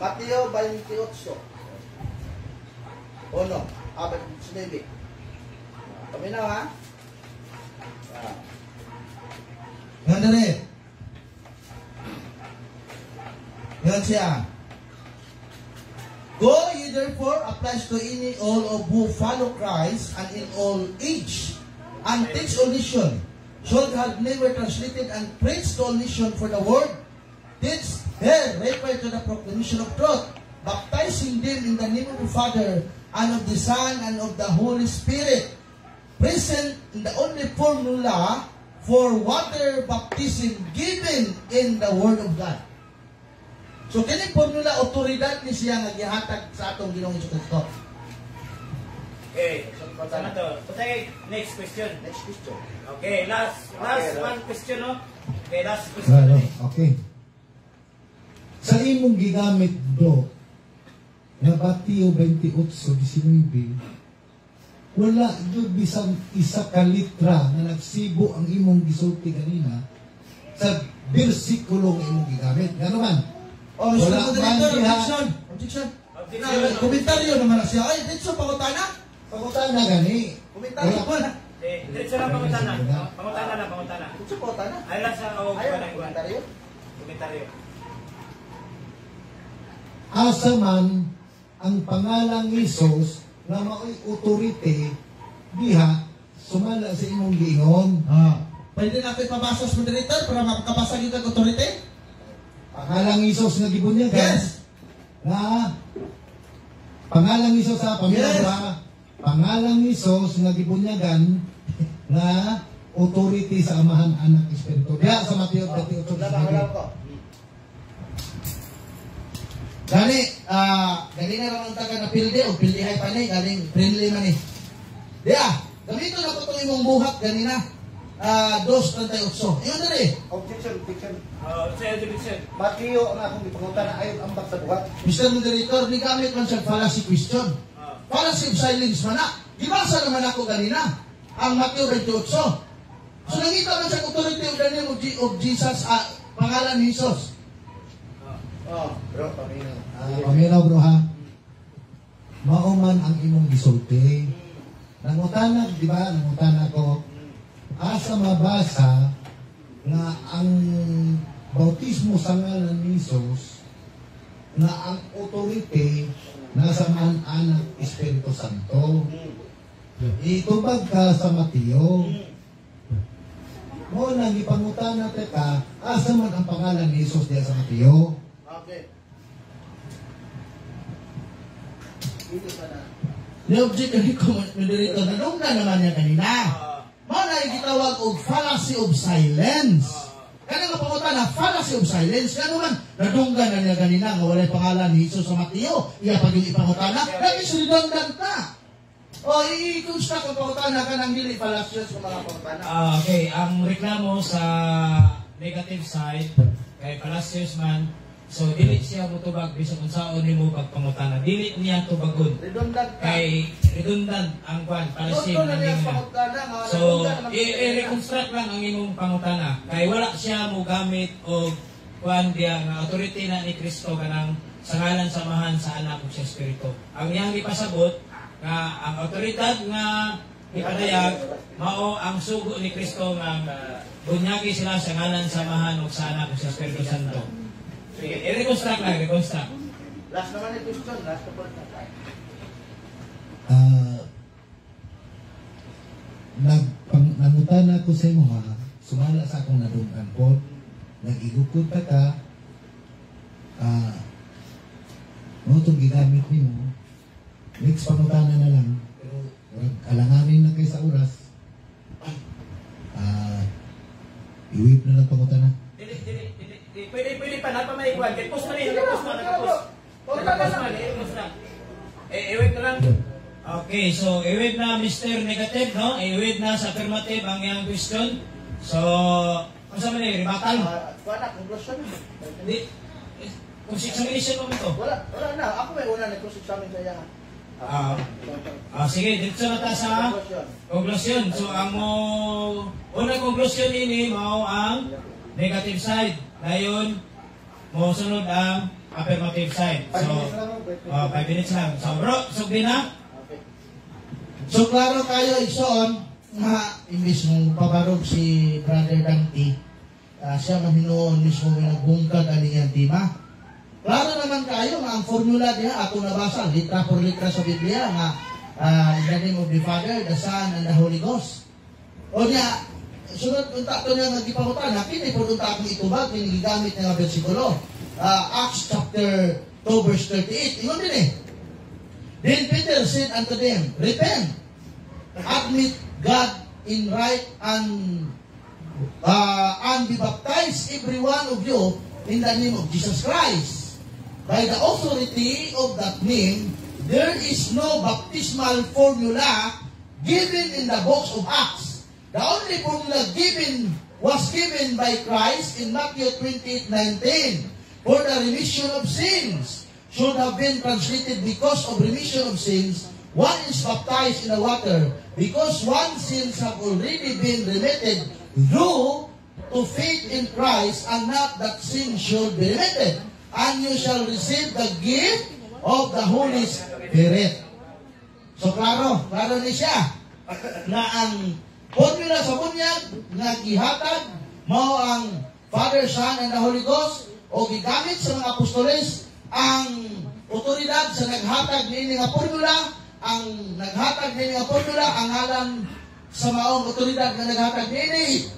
Mateo 28. Uno. Apat sinabi. Paminaw ha? Yan na rin. Yan siya. Go ye therefore applies to any all of who follow Christ and in all age and teach all nation. Should have never translated and preached to all nation for the word. Teach her refer to the proclamation of truth, baptizing them in the name of the Father and of the Son and of the Holy Spirit. Present in the only formula for water baptism given in the Word of God. So, kini formula, otoridad ni siya nga gihatag sa atong Ginoong Jesucristo. Okay, sana to. Okay, next question. Okay, last one question, no? Okay, last question. Okay. Sa imong gigamit do, na Mateo 28:19, wala yun bisang isa ka litra na nagsibo ang imong gisulti kanina sa bersikulo nga imong gigamit. Gano'n man? Oh, Mr. Wala Moderator, man objection. Komentaryo naman na siya. Ay, dito pangutana. Pangutana gani. Komentaryo po na. Okay, diretso lang pangutana. Pangutana. Dito pangutana. Ay lang sa Ayaw na komentaryo. komentaryo. Asa man ang pangalang Isos na mao'y authority diha sumala sa imong giingon. Pwede na ako ipabasa sa moderator para makakabasa yung authority? Pangalang Isos nga gibunyagan. Yes. Na pangalang Isos sa pamilya. Yes. Pangalang Isos nga gibunyagan na authority sa Amahan, Anak, Espiritu. Diha sa Mateo 28:19. Gani, gani na lang ang taga na pilde o pildihay pa ni, galing friendly man ni. Diya, gamito na ko itong imong buhat ganina. 2:38. Iyon na rin. Objection. Sa'yo, Division. Mateo ang akong ipangutana ayon ang sa buhat. Mr. Moderator, ni gamit man siya fallacy question. Fallacy of silence man na. Ibasa naman ako ganina. Ang Mateo 28. So nangita man siya authority of the name of Jesus, pangalan ni Jesus. Bro, paminaw. Paminaw bro ha. Mauman ang imong gisulti. Nangutana, di ba? Nangutana ko. Asa mabasa na ang bautismo sa ngalan ni Jesus na ang authority nasa man Anak Espiritu Santo. Itubag ka sa Mateo. Mo nang ipangutana ka, asa man ang pangalan ni Jesus diya sa Mateo? Okay. Ni-object ni Moderator, nanong na naman niya kanina. Mana yung gitawag og fallacy of silence. Kaya nga pangutan na fallacy of silence. Kaya naman, nadunggan na niya kanina nga walay pangalan ni Jesus sa Mateo. Iya pag yung ipangutan na, dahil redundant na. O, i-construct ang pangutan na ka ng dili fallacious sa mga pangutan na. Okay, ang reklamo sa negative side kay fallacious man. So dili siya mutubag bisag unsaon nimo pagpangutana. Dili niya tubagon. Redundant ka. Kay redundant ang kwan fallacy Gusto na niya na. pangutana. So i-reconstruct lang ang imong pangutana. Kay wala siya mo gamit og kwan diya nga authority na ni Kristo kanang sa ngalan samahan sa Anak ug sa Espiritu. Ang iyang ipasabot nga ang autoridad nga ipadayag mao ang sugo ni Kristo nga bunyagi sila sa ngalan samahan ug sa Anak ug sa Espiritu Santo. Sige, i-reconstruct lang, reconstruct. Last naman yung question. Last na po. Nangutan ako sa imo ha, sumala sa akong nadungkan po, nag-igukod ka, mo itong gigamit mo, next pangutana na lang, pero kalanganin na kayo sa oras. nagpangutana. Pwede pa na pa may ikuan. Kaya post na rin, nag-post na. Nag-post na. I-wait na lang. Okay, so i-wait na Mr. Negative, no? I-wait na sa affirmative ang iyang question. So, kung saan man eh, rebuttal? Wala, conclusion. Hindi. Kung examination mo ito. Wala na. Ako may una nag-cross-examine sa iya. Sige, dito na ta sa conclusion. So, ang unang conclusion ini mo ang negative side. Ngayon, mo sunod ang affirmative side. So, 5 minutes lang. So, bro, sugdi na. So, klaro kayo, Ison, nga, imbis mong pabarog si Brother Dante, siya mahinoon mismo may nagbungkag ani yang tema. Klaro naman kayo nga ang formula diha ato nabasa litra por litra sa Biblia nga in the name of the Father, the Son, and the Holy Ghost. O niya, sunod unta to niya nga gipangutan, kini pud unta akong itubag kini gigamit nga bersikulo. Acts chapter 2 verse 38. Ingon din eh. Then Peter said unto them, repent, admit God in right and be baptized every one of you in the name of Jesus Christ. By the authority of that name, there is no baptismal formula given in the books of Acts. The only formula was given by Christ in Matthew 28:19 for the remission of sins. Should have been translated because of remission of sins. One is baptized in the water because one's sins have already been remitted through to faith in Christ, and not that sin should be remitted. And you shall receive the gift of the Holy Spirit. So klaro ni siya na ang formula sa bunyag nga gihatag mao ang Father, Son, and the Holy Ghost, o gigamit sa mga apostoles ang otoridad sa naghatag niini nga formula, ang naghatag niini nga formula ang ngalan sa maong otoridad nga naghatag niini.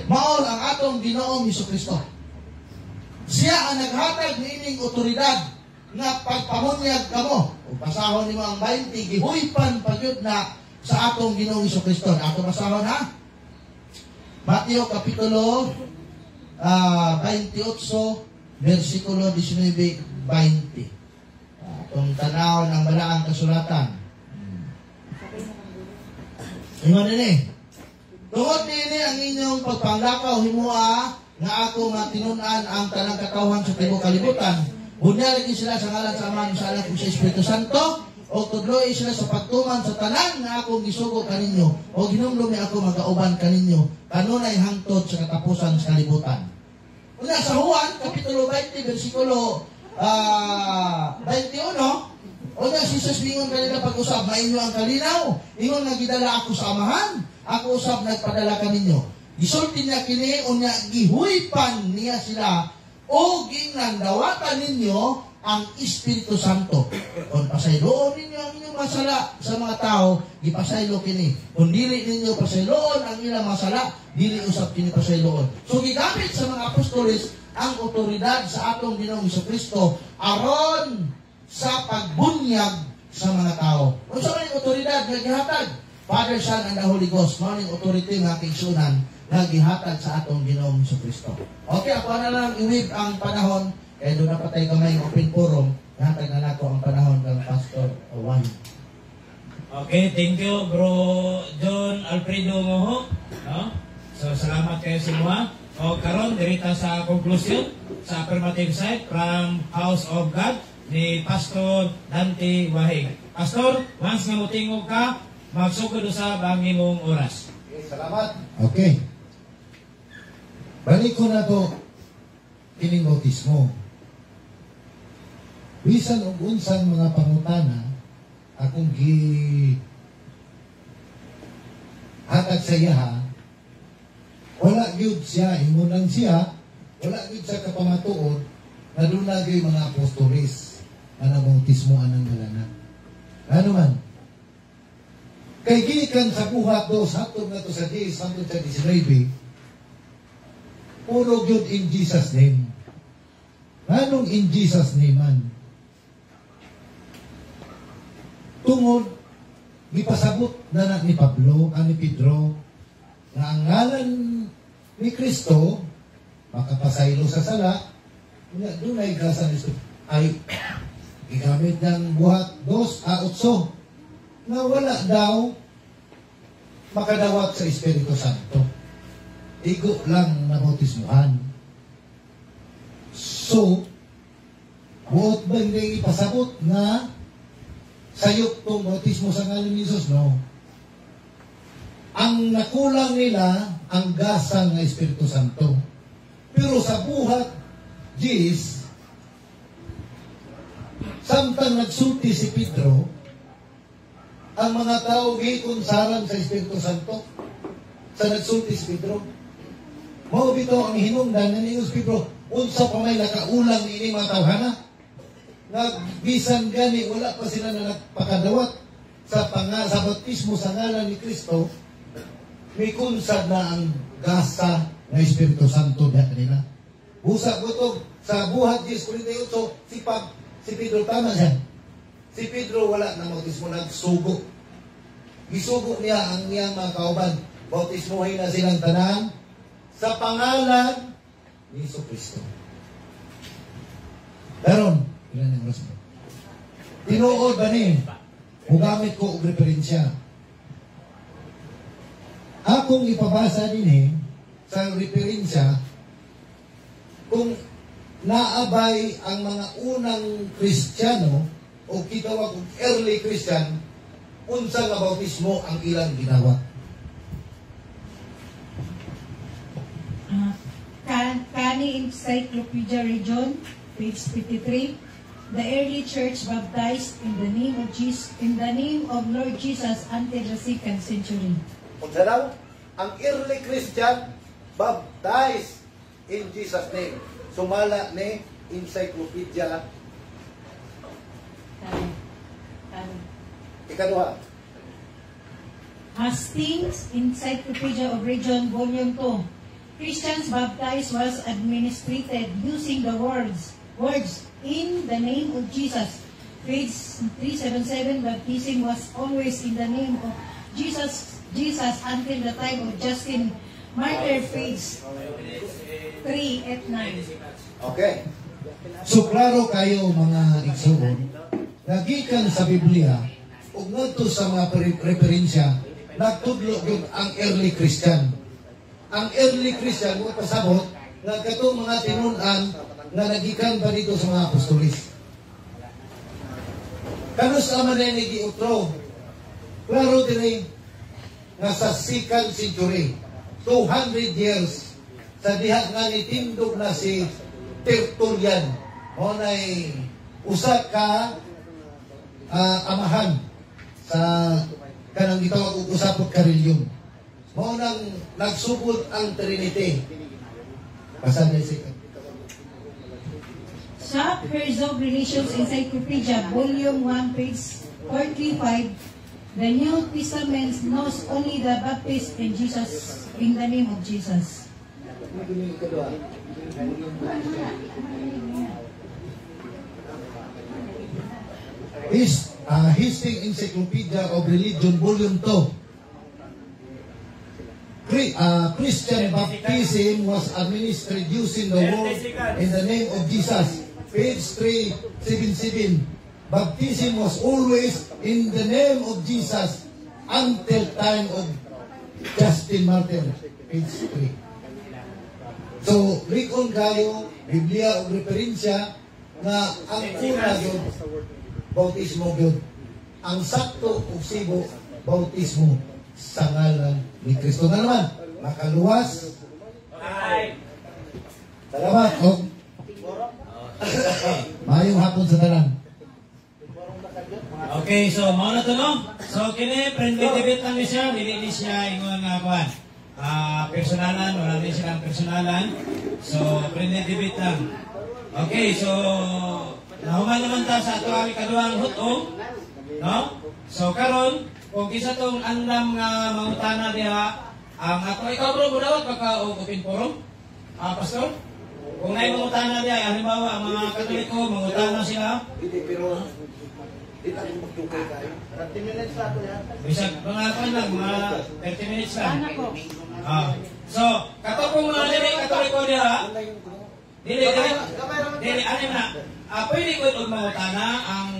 Mao ang atong Ginoong Hesukristo. Siya ang naghatag niining otoridad nga pagpamunyag kamo. O basahon nimo ang 20 gihuypan pagyud na sa atong Ginoong Hesukristo. Ato basahon ha. Mateo kapitulo 28 versikulo 19-20. Itong tanaw ng malaang kasulatan. Ingon nini. Tungod nini ang inyong pagpanglakaw himua nga ako nga tinunan ang tanang katawhan sa tibuok kalibutan. Bunya lagi sila sa ngalan sa Ama sa Anak ug sa Espiritu Santo, o tudloy sila sa pagtuman sa tanan nga akong gisugo kaninyo, o ginumdum ni ako magauban kaninyo kanunay hangtod sa katapusan sa kalibutan. Una sa Juan kapitulo 20 bersikulo 21, una si Jesus mingon kanila pag-usab, mainyo ang kalinaw, ingon nga gidala ako sa Amahan, ako usab nagpadala kaninyo. Gisulti niya kini, unya gihuypan niya sila o ginandawatan ninyo ang Espiritu Santo. Kung pasayloon ninyo ang inyong masala sa mga tao, gipasaylo kini. Kung dili ninyo pasayloon ang ilang masala, dili usap kini pasayloon. So gigamit sa mga apostoles ang otoridad sa atong Ginoong Hesukristo aron sa pagbunyag sa mga tao. Kung sa maning otoridad nga gihatag, Father, Son, and the Holy Ghost, maning authority nga kaigsunan na gihatag sa atong Ginoong Hesukristo. Okay, ako na lang iwib ang panahon. Kaya doon na patay kamay yung open forum, nahatag na nato ang panahon ng Pastor Juan. Okay, thank you, Bro John Alfredo Moho. No? So, salamat kayo sa mga. O karon dirita sa conclusion, sa affirmative side from House of God, ni Pastor Dante Wahig. Pastor, once nga mutingog ka, magsugod sa bangin mong oras. Okay, salamat. Okay. Balik ko na to kining bautismo. Bisan og unsang mga pangutana akong hatag sa iya, wala gyud siya imunan siya, wala gyud sa kapamatuod na dunagay mga apostoles ana bautismo anang ngalanan. Ano man? Kay gikan sa buhat 2 hangtod na to sa 10 hangtod sa 19. Puro gyud in Jesus name. Anong in Jesus name man? Tungod, ipasabot na ni Pablo, ni Pedro, na ang ngalan ni Kristo, makapasaylo sa sala, doon ay grasa ni Espiritu. Ay, igamit ng buhat 2:8 na wala daw makadawat sa Espiritu Santo. Igo lang na bautismuhan. So, buot ba hindi ipasabot na sayop tong bautismo sa ngalan ni Jesus? No. Ang nakulang nila ang gasang ng Espiritu Santo. Pero sa buhat, Jis, samtang nagsulti si Pedro, ang mga tao gikunsaran sa Espiritu Santo sa nagsulti si Pedro. Mao bito ang hinungdan na ni Pedro, unsa pa may nakaulang ni mga tawhana. Nagbisan gani, wala pa sila na nagpakadawat sa bautismo sa ngalan ni Kristo, may kunsad na ang gasa ng Espiritu Santo diha kanila. Busa butog sa buhat 10:48, si Pedro tama siya. Si Pedro wala na bautismo, nagsugo. Gisugo niya ang niyang mga kauban. Bautismohin na silang tanan sa pangalan ni Jesucristo. Daron, ilan ang oras mo? Tinuod ba ni? Hugamit ko og referensya. Akong ipabasa din sa referensya kung naabay ang mga unang Kristiyano o kitawag og early Christian, unsa nga bautismo ang ilang ginawa. Kani Encyclopedia Region, page 53. The early church baptized in the name of Jesus, in the name of Lord Jesus until the 2nd century. Unsa daw? Ang early Christian baptized in Jesus' name. Sumala ni Encyclopedia. Ikaduha. Hastings Encyclopedia of Region, Volume 2. Christians baptized was administered using the words in the name of Jesus. Page 377. Baptism was always in the name of Jesus until the time of Justin Martyr. Page 389. Okay. So klaro kayo mga igsoon, nagikan sa Biblia ug ngadto sa mga referensya, nagtudlo gyud ang early Christian. Ang early Christian mo pasabot nga katong mga tinun-an nga nagikan pa dito sa mga apostolis. Kanus man ni giutro. Klaro dinhi nga sa 2nd century, 200 years sa diha nga nitindog na si Tertullian. O nay usa ka amahan sa kanang gitawag og usapot karilyon. Mao nang nagsubot ang Trinity. Basa na si Sa Herzog Relations Encyclopedia, Volume 1, page 45, the New Testament knows only the baptism in Jesus, in the name of Jesus. Hastings Encyclopedia of Religion, Volume 2. Christian baptism was administered using the word in the name of Jesus. Page 377. Baptism was always in the name of Jesus until time of Justin Martyr. Page 3. So, rikon kayo, Biblia o referensya na ang una yun, bautismo yun. Ang sakto o sibo, bautismo sa ngalan ni Kristo na naman. Makaluwas. Salamat. Mayong hapon sa tanan. Okay, so mao na to no. So kini friendly debate lang ni siya, dili ni siya ingon nga kuan. Personalan, wala din silang personalan. So friendly debate lang. Okay, so nahuman naman ta sa ato ang ikaduhang hutong, no? So karon kung isa tong andam nga mangutana diha, ang ako ikaw bro budawat pagka open forum. Pastor? Kung may mangutana diha, halimbawa ang mga Katoliko mangutana sila. 30 minutes na ito yan. Bisag, mga kan lang, mga 30 minutes lang. Anak ko. So, kato po mga dili, katoliko niya, dili, ano na, pwede ko yung mga tana, ang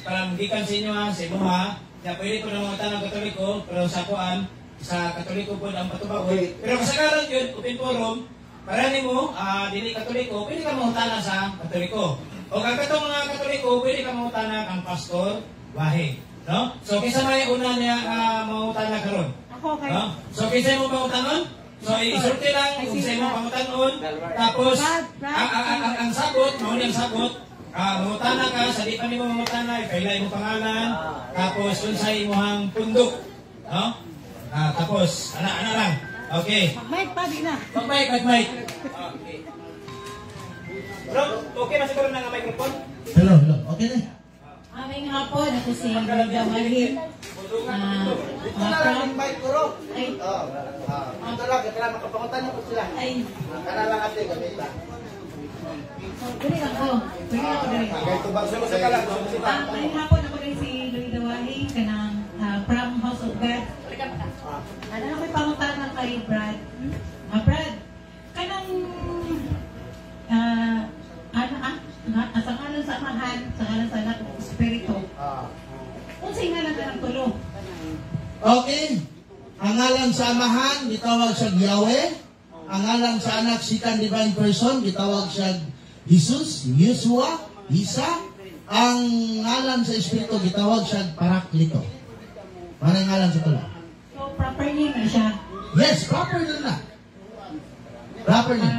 parang gikan sa inyo ha, sa imo ha, kaya pwede ko ng mga tanang katoliko, pero sa kuan, sa katoliko po ang patubaw. Pero kasagaran yun, open forum, para mo, dili katoliko, pwede ka mahutana sa katoliko. O kung katong mga katoliko, pwede ka mahutana kang pastor, wahe. No? So, kisa may una niya mahutana karon. Ako kay... No? So, kisa mo mahutanon? So, isulti lang kung sa mo mahutanon. Tapos, ang sabot, mauni ang sabot, mahutana ka, sa di pa ni mo mahutana, ipailay mo pangalan, tapos dun sa imuhang pundok. No? Tapos, ana lang. Okay. Mike, padi na. Mag-mic. Okay. Bro, okay na siguro na nga microphone? Hello. Okay na. Aming hapon, ako si Brenda Malin. Ang mic ko ro. Ay, Ito lang, kaya makapangutan niyo po sila. ay, Kana lang ate, gamita. dali lang ko. Dali ako dali. Ito ba sa kalang? Aming hapon, ako rin si Louie Dawahi, kanang from House of God. Ano na may pangutanan kay Brad? Brad, kanang sa ngalan sa amahan, sa ngalan sa anak ng Espiritu. Kung sa ngalan ka ng tulo. Okay. Ang ngalan sa amahan, gitawag siya Yahweh. Ang ngalan sa anak, second divine person, gitawag siya Jesus, Yeshua, Isa. Ang ngalan sa Espiritu, gitawag siya Paraklito. Manang ngalan sa tulo. So, proper name na siya. Yes, proper din na. Proper din.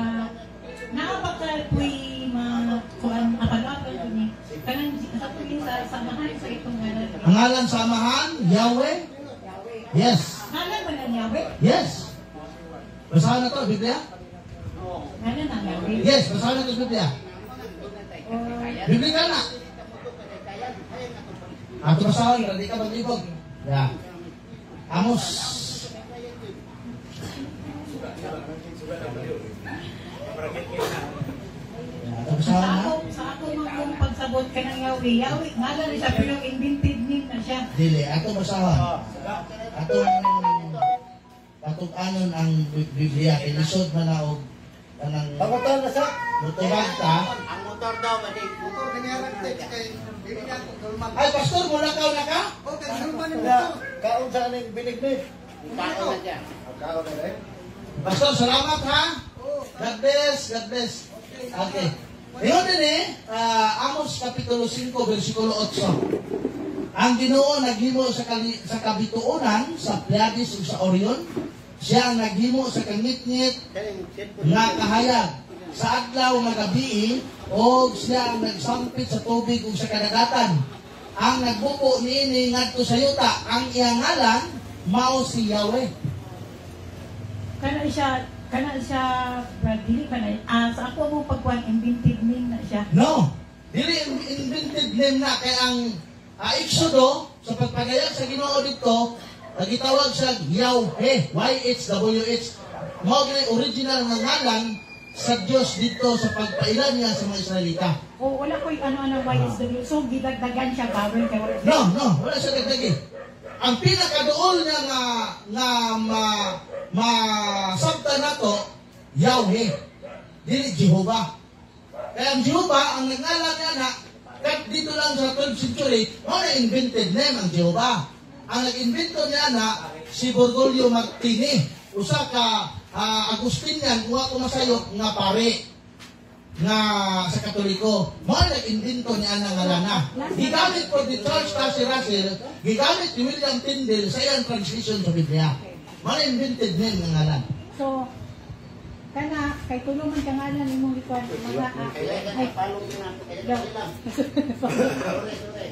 Nakapagkalpoy kuan apag-apag ko ni kanang sa tuwing sa samahan sa itong ngalan. Ang ngalan sa amahan, Yahweh. Yes. Ngalan ba ng Yahweh? Yes. Basahan na to, Biblia? Ngalan ng Yahweh? Yes, basahan na to, Biblia. Biblia na. Ato basahan, hindi ka maglibog. Yeah. Amos. Ato basahan na. Sa ako mong pagsabot ka ng Yahweh. Yahweh, ngalan na siya pero invented name na siya. Dili, ato basahan. Atong anon ang Biblia, ilisod man na og kanang Pangutan na sa? mutubag ta. Ang motor daw, mali. Motor ganyan kay bibigyan ko kalman. Ay, pastor, mulakaw na ka? Okay, kalman ni motor. Kaon sa aning binig ni. Kaon na siya. Kaon na rin. Pastor, salamat ha. God bless, God bless. Okay. Ngayon din Amos Kapitulo 5, versikulo 8. Ang Ginoo naghimo sa kabituonan, sa Pleiades ug sa Orion. Siya ang naghimo sa kangit-ngit nga kahayag sa adlaw nga gabi o siya ang nagsampit sa tubig ug sa kadagatan. Ang nagbuko niini ngadto sa yuta, ang iyang ngalan mao si Yahweh. Kana siya Brad, dili ka na. Sa ako mo pagkuhan, invented name na siya. No, dili invented name na kay ang Exodo sa pagpagayag sa Ginoo dito, nagitawag siya Yahweh, YHWH. Mao gyud original nga ngalan sa Dios dito sa pagpailan niya sa mga Israelita. O wala ko'y ano-ano YSW. So, gidagdagan siya bawal kay wala. No, wala siya dagdagi. Ang pinakaduol niya nga masabta nato Yahweh, dili Jehovah. Kaya ang Jehovah ang nagnalan niya na kahit dito lang sa 12th century, na invented name ang Jehovah. Ang nag-invento niya na si Borgolio Martini, usa ka Agustinian, kung ako masayot nga pare nga sa Katoliko. Mga nag-invento niya ng ngalana. Gigamit po ni Charles Tacy Russell, gigamit ni William Tyndale sa iyang translation sa Biblia. Mga invented name ng ngalan. So, kana kay tulungan ka nga lang imong ikuan mga ay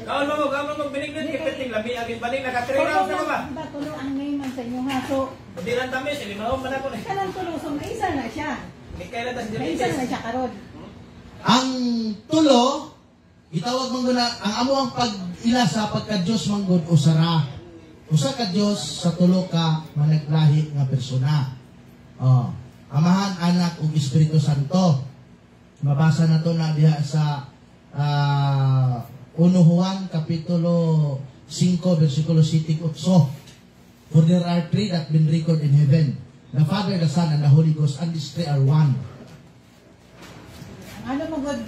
Kaon mo binigyan ni Peting labi agin balik naka-3 rounds na ba? Tulo ang name man sa inyo ha. So, Dilan tamis, limaw man ako ni. kanang tulo so may isa na siya. Ni kailan tas May isa na siya karon. Ang tulo, itawag mong ang amo ang pag-ila sa pagka-Diyos manggod usara. Usa ka Diyos sa tulo ka managlahi nga persona. Amahan, Anak ug Espiritu Santo. Mabasa na to na diha sa 1 Juan Kapitulo 5, versikulo 7, 8. For there are three that been recorded in heaven, the Father, the Son, and the Holy Ghost, and these three are one. Ano mo God?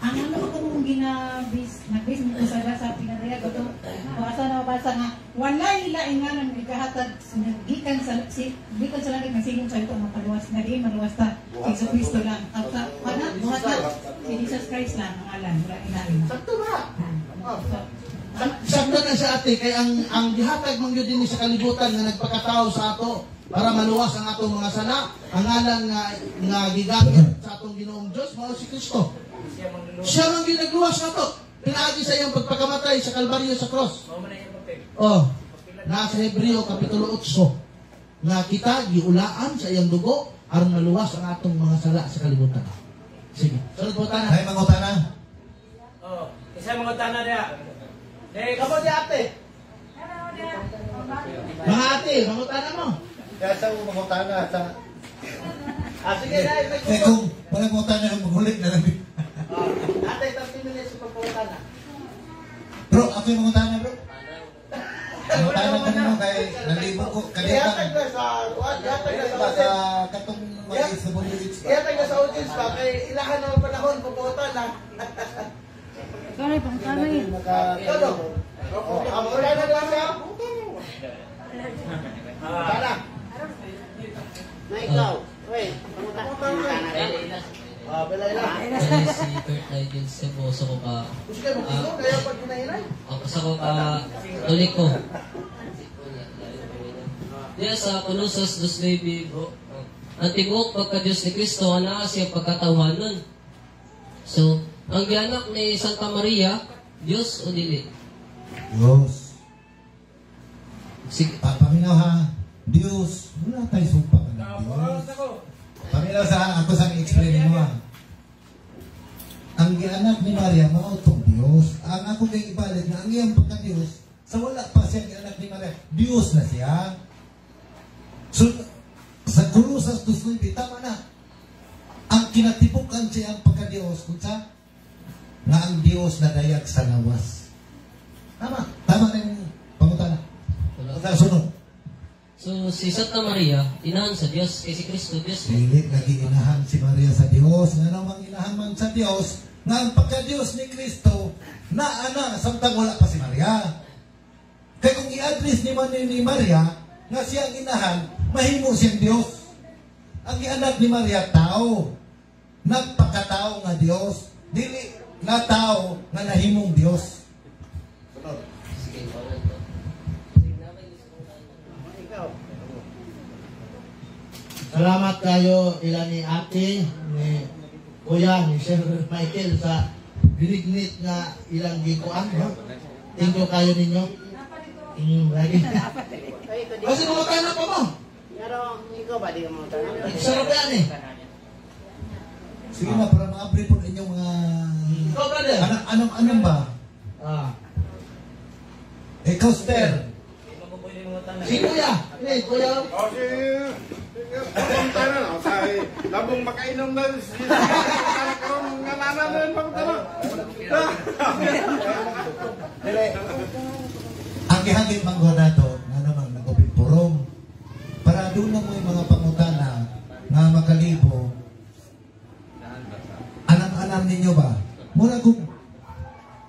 Ang ano ko mong nagbis mo sa pinadaya ko to. Basa na basa nga wala ila inganan ikahatag gikan sa langit ng silong sa ito mapaluwas na di maluwas ta si Kristo lang. At sa buhat na si Jesus Christ lang ang alam wala inahin. Sakto ba? Sakto na sa ate kay ang gihatag man gyud dinhi sa kalibutan nga nagpakatao sa ato para maluwas ang atong mga sala. Ang ngalan nga gigamit sa atong Ginoong Dios mao si Kristo. Siya man ginagluwas na to. Pinaagi sa iyang pagpakamatay sa Kalbaryo sa cross. Oh, nasa Hebreo Kapitulo 8 nga kita giulaan sa iyang dugo aron maluwas ang atong mga sala sa kalibutan. Sige. Sunod po tanan. Ay, mga utana. Oh, isa mga utana dia. Kamo di ate. Mga ate, mga utana mo. Kaya sa mga utana sa... Sige na, Kung wala mga utana yung magulit na lang. ate, 30 minutes sa pagpaputana. Bro, ako yung mga utana, bro. Ang utana ka naman kay nalibo ko. Ihatag na sa Katong mga sa Bonjourits ba? Ihatag na sa audience ba? Kay ilahan ng panahon, pagpaputana. Kaya pang kamay. Todo. Wala na lang siya. Para. Na ikaw. Uy, pangutana rin. Belay lang. Si Kurt Nigel sa boso ko ka. Gusto kayo magtulog, kaya pag ginahinay. Ako sa ko ka tulik ko. Diya sa Colossus 2:9 bro. Ang tibok pagka-Diyos ni Kristo ana siya pagkatawhanon. So, ang gianak ni Santa Maria, Diyos o dili? Diyos. Sige. Paminaw ha. Diyos. Wala tayo sumpa ka ng Diyos. Paminaw sa ako sa explain mo ha. Ang gianak ni Maria, mautong Diyos. Ang ako kay ibalit na ang iyang pagka-Diyos, sa wala pa siya gianak ni Maria, Diyos na siya. So, sa Colossus 2:9, tama na. Ang kinatipukan siya ang pagka-Diyos, kung sa na ang Diyos na dayag sa lawas. Tama. Tama na yung pangutana. Wala sunod. So, si Santa Maria, inahan sa Diyos, kay si Kristo, Diyos. Dili lagi inahan si Maria sa Diyos. Nga namang inahan man sa Diyos, nga ang pagka-Diyos ni Kristo, na ana, samtang wala pa si Maria. Kaya kung i-address ni Maria, nga siya ang inahan, mahimo siyang Diyos. Ang ianak ni Maria, tao. Nagpakatao nga Diyos. Dili na tao nga nahimong Diyos. Salamat kayo ilan ni ate, ni kuya, ni Sir Michael sa binignit na ilang gikuan. No? Thank you kayo ninyo. Lagi. Kasi mga kanak pa mo. Pero ikaw ba di ka mangutana? Sarap yan eh. Sige na, para ma-upgrade po inyong mga... Ikaw, brother. Anong ba? Ikaw, Ster. Si kuya. Hindi, kuya. Labong makainom na siya. Karon nga nana na yung pagtala. Ang gihagit manggo na to, nga naman nagupit purong. Para doon lang mo yung mga pangutana nga makalibo. Anam-anam ninyo ba? Muna kung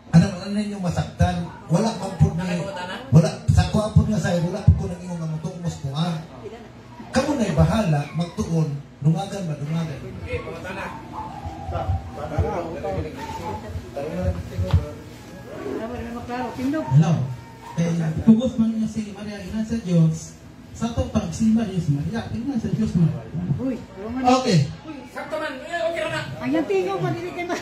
anam-anam ninyo masaktan, wala pang po ni... Wala, sa kuha po nga sa'yo, wala po ko nang iyong mga tungmos ko ha. Kamu na'y bahala, magtuon, dungagan ba, dungagan. Okay, pangutana. Hello. Pugos man niya si Maria, ina sa Diyos. Sa itong pagsimba niya si Maria, ina sa Diyos man. Uy, Okay. Sakto man. Okay na. ayan tingog pa dili kay ba.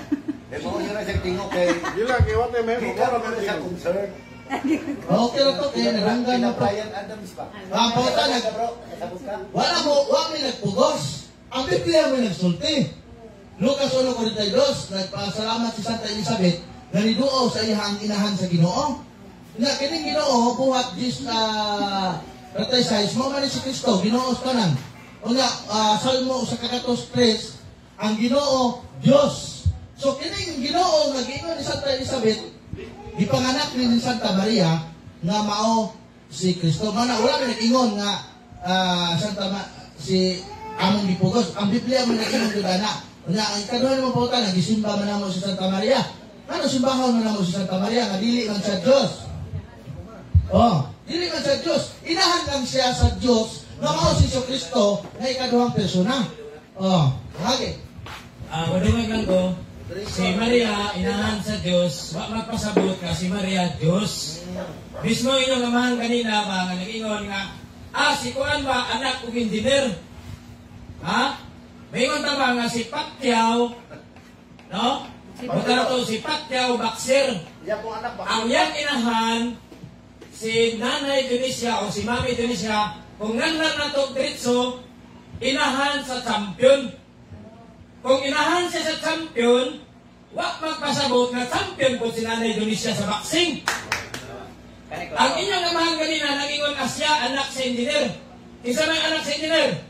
Mo yun na siya tingog kay... Gila, kaya wala may Ikaw na siya concern. Okay na to. Kaya naranggan na po. Brian Adams pa. Pangutana. Bro, kasabot ka. Wala mo, wala may nagpugos. Ang Biblia may nagsulti. Lucas 1:42, nagpasalamat si Santa Elizabeth na niduo sa iyang inahan sa Ginoo. Na kining Ginoo buhat dis Ratay size mo man si Kristo, Ginoo sa tanan. Una Salmo sa 103, ang Ginoo Dios. So kining Ginoo nga giingon ni Santa Elizabeth, ipanganak ni Santa Maria nga mao si Kristo. Mana wala na nag-ingon nga si among gipugos. Ang Biblia mo nag-ingon gud ana. Nya ang kaduha mo pauta nagisimba man namo si Santa Maria. Ano simbahon man namo si Santa Maria nga dili man siya Dios. Oh, dili man siya Dios. Inahan lang siya sa Dios nga mao si Kristo nga ikaduhang persona. Oh, okay. Madungag lang ko, si Maria, inahan sa Diyos, wak magpasabot nga si Maria, Diyos. Mismo inyong amahan kanina, mga nag-ingon nga, si Kuan ba, anak ug engineer? Ha? May ingon tama nga si Pacquiao, no? Punta to si Pacquiao Boxer. Ang yang inahan, si Nanay Dionisio o si Mami Dionisio, kung nanlan na to diretso, inahan sa champion. Kung inahan siya sa champion, wak magpasabot na champion po si Nanay Dionisio sa boxing. Ang inyong amahan kanina, nag-ingon siya, anak sa engineer. Isa man anak sa engineer?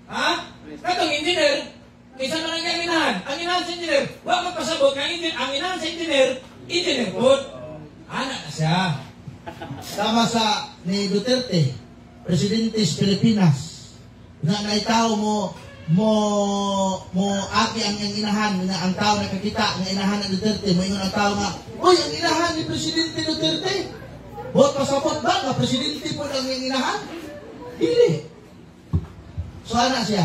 Ha? Katong engineer, isa man ang inahan. Ang inahan sa engineer, wak magpasabot na ang inahan sa engineer, engineer po. Anak na siya. Sama sa ni Duterte, Presidente sa Pilipinas, na naitaw mo aki ang inahan nga ang tao nakakita nga inahan ng Duterte mo ingon ang tao nga oy ang inahan ni Presidente Duterte buot pasabot ba nga Presidente po ang inahan dili so anak siya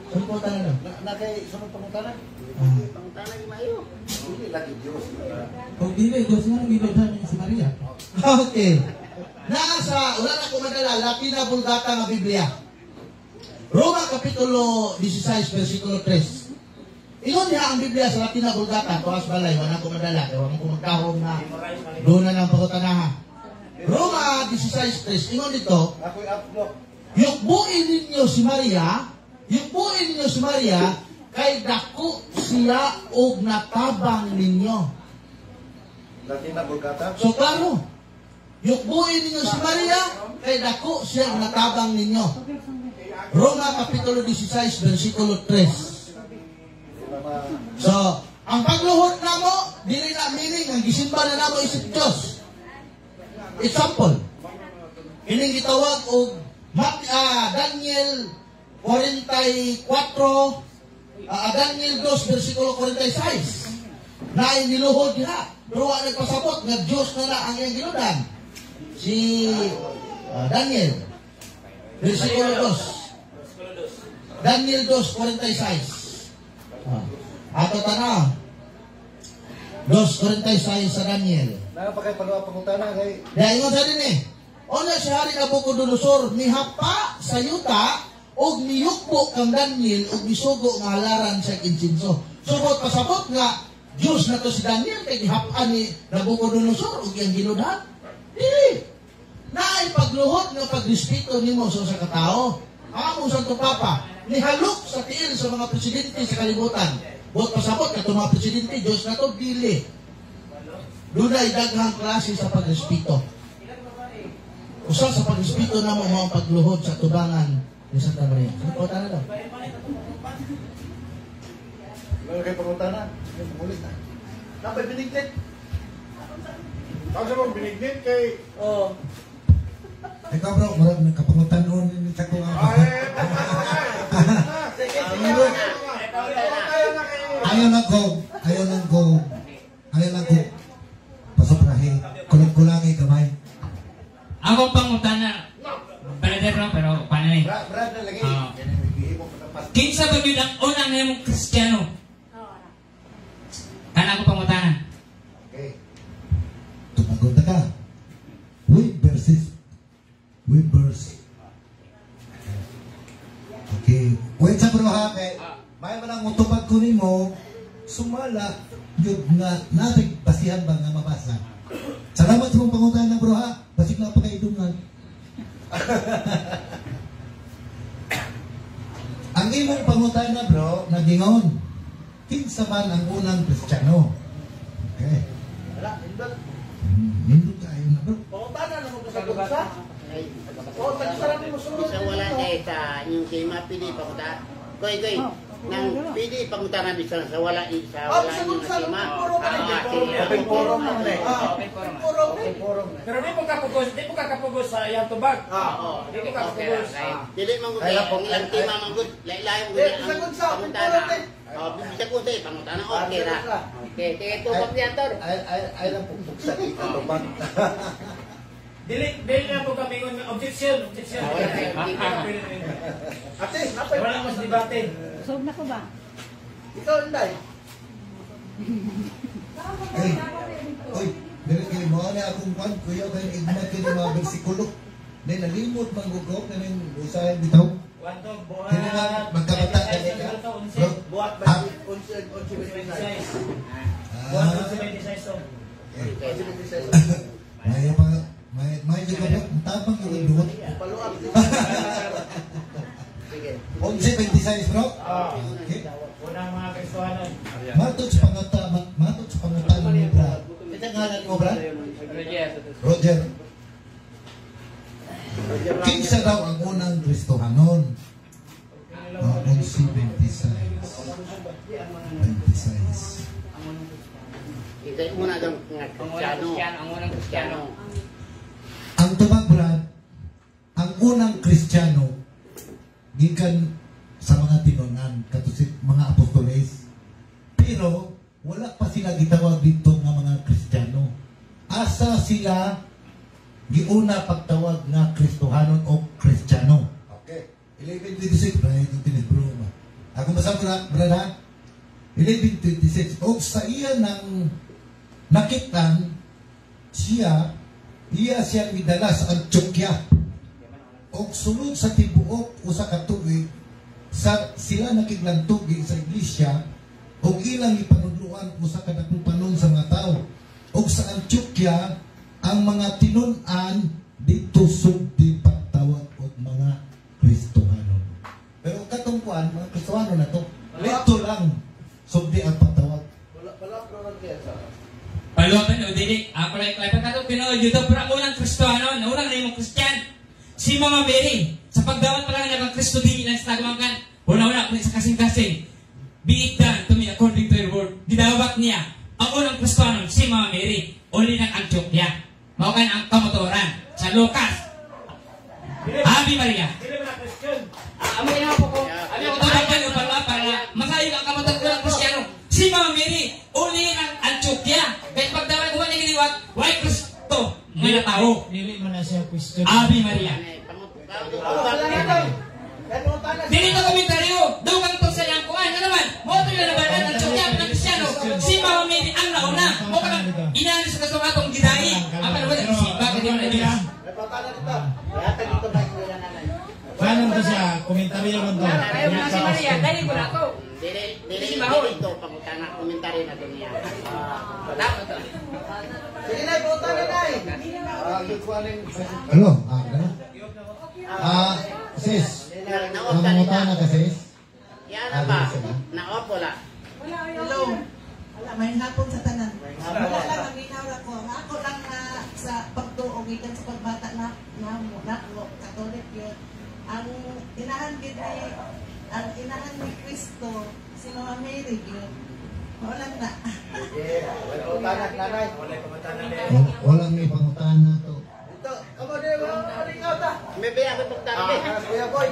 sunod na Nakay sunod pangutanan. Pangutanan mayo. Dili lagi Dios. Kung dili, Diyos nga nang ibigay si Maria. okay nasa wala na ko madala Latina Vulgata nga Biblia Roma Kapitulo 16, versikulo 3. Ingon niya ang Biblia sa Latina Vulgata, tuwas balay, wala ko madala, ewan ko magkahong na doon na ng pagkutanahan. Roma 16:3, ingon dito, yukbuin ninyo si Maria, kay dako siya og natabang ninyo. Latina Vulgata. So klaro, yukbuin ninyo si Maria, kay dako siya og natabang ninyo. Roma Kapitulo 16, versikulo 3. So, ang pagluhod na mo, dili na meaning, ang gisimba na namo isip Diyos. Example, ining gitawag og Daniel 44, Daniel 2, versikulo 46. Na iniluhod niya. Pero wala nagpasabot, nga Diyos na ang iyang ginudan. Si Daniel, versikulo 2. Daniel 2:46. Ato tanaw. 2:46 sa Daniel. Napakay pangutana kay. Ingon sa din Ona si Hari Nabucodonosor mihapa sa yuta og miyukbo kang Daniel og misugo nga halaran sa insinso. Subot pasabot nga Diyos na to si Daniel kay gihap-an ni Nabucodonosor og iyang ginudan. Dili. Naay pagluhod nga pagrespeto nimo sa katao. Among Santo Papa nihalok sa tiil sa mga presidente sa kalibutan. Buot pasabot na mga presidente, Diyos na to, dili. Dunay daghang klase sa pagrespeto. Usa sa pagrespeto na mga pagluhod sa tubangan ni Santa Maria. Pagkota na daw. Meron kayo pangutana? Ulit na. Napay binignet. Ako sa mga binignet kay... Ikaw bro, marami kapangutan-on ni Chako nga. Ayaw na ko. Pasoprahe. Kulang-kulangay kamay. Ako pangutana. Brother no, pero paano eh? Brad na lagi. Kinsa ba yun ang unang ngayong Kristiyano? Kana ko pangutana. Okay. Tumagot na ka. With verse. Okay. Wait sa bro ha. May man ang utubag ko nimo sumala yun nga natin basihan ba nga mabasa. Salamat sa mong pangutan na bro ha. Basig na pagkaidungan. Ang imong pangutan na bro, nagingon. Kinsa man ang unang Kristiyano. Okay. Wala, indot. Nindot tayo na bro. Pangutana na mo sa lugsa. Isa wala na sa yung kay mapili pangutana. Goy. nang pwede pangutanan bisan sa wala sa wala yung tema. Pero di po kakapugos sa iyang tubag. Di po kakapugos. Dili man gud ang ilang tema man gud lain-lain gud ang pangutana. Bisa ko say pangutana okay ra. Okay, kaya tubag niya tor. Ay lang pupuk sa tubag. Dili na po kami ng objection. Ate, Wala mas debate. Sob na ko ba? ikaw Inday. Oy, dili kini mo ani akong kwan kuya kay igmat kini mga bersikulo. Nay nalimot manggugok na ning usay bitaw. Wantog buhat. Kini na magkabata ka niya. Bro, Buhat ba ha? 11 Buhat Ah, 26 to. May pa may juga po tapang yung duwat. Paluap. Sige. 11:26 bro. Okay. Unang mga Kristohanon. Matod sa pangatan ni Brad. Ito ngalan mo Brad? Roger. Kinsa daw ang unang Kristohanon? 11:26. Ito yung una daw nga Kristiyano. Ang unang Kristiyano. Ang tubag Brad, ang unang Kristiyano gikan sa mga tinunan katusit mga apostoles. Pero wala pa sila gitawag dito nga mga Kristiyano. Asa sila giuna pagtawag nga Kristohanon o Kristiyano. Okay. 11:26 right yung tinibro. Ako masabi na, Brad ha? 11:26. O sa iya nang nakitan siya siyang idala sa Antioquia. O sunod sa tibuok o sa katuig, sila nakiglantugi sa iglesia o ilang ipanudluan o sa kadakong panon sa mga tao. O sa Antioquia, ang mga tinunan dito sugdi pagtawag o mga Kristohanon. Pero katong kuan, mga Kristohanon na to, dito lang sugdi ang pagtawag. Paluapan o dili. Ako lang iklay. Pagkatong Pinoy, dito pero ang unang Kristohanon, ang unang limong Kristiyan. Si Mama Mary, sa pagdawat pa lang niya ng Kristo di lang sa tagamakan. Una-una, kung sa kasing-kasing, be it done to me according to your word. Didawat niya ang unang Kristohanon, si Mama Mary, uli ng Antioquia. Maukan ang kamotoran sa Lucas. Ave Maria. Amo ina po ko. Ano ko tawagan yung pala para masayog ang kamotoran ko ng Kristiyano. Si Mama Mary, uli ng Antioquia. Kaya pagdawat ko niya giniwat, why Kristo? Mga tao. Dili man na siya question. Ave Maria. Dili ko komentaryo. Dugang to sa iyang kuhan. Ano naman? Moto yung nabanan ng Antioquia ng Kristiyano. Si Mama Mary ang nauna. O ka inalis sa kasumatong gidahi. Ang panawan ng isipa. Kaya mo na ibilang. Paano to siya? Komentaryo lang to. Si Maria, dali ko na ako. Dili ito pangutana komentary na dunia. Sige na, buta na Nay. Ano? Sis. Namangutana ka sis? Yan na ba? Na-off wala. Hello. Wala, may hapon sa tanan. Wala lang, ang ginawra ko. Ako lang na sa pagtuog, ikan sa pagbata na Katolik yun. Ang inahan ni Cristo, si Mama Mary yun. Wala na. Walang may pangutana to. Ito, kamo din mo, ikaw ta. May biya ko pagtabi. Kuya Boy.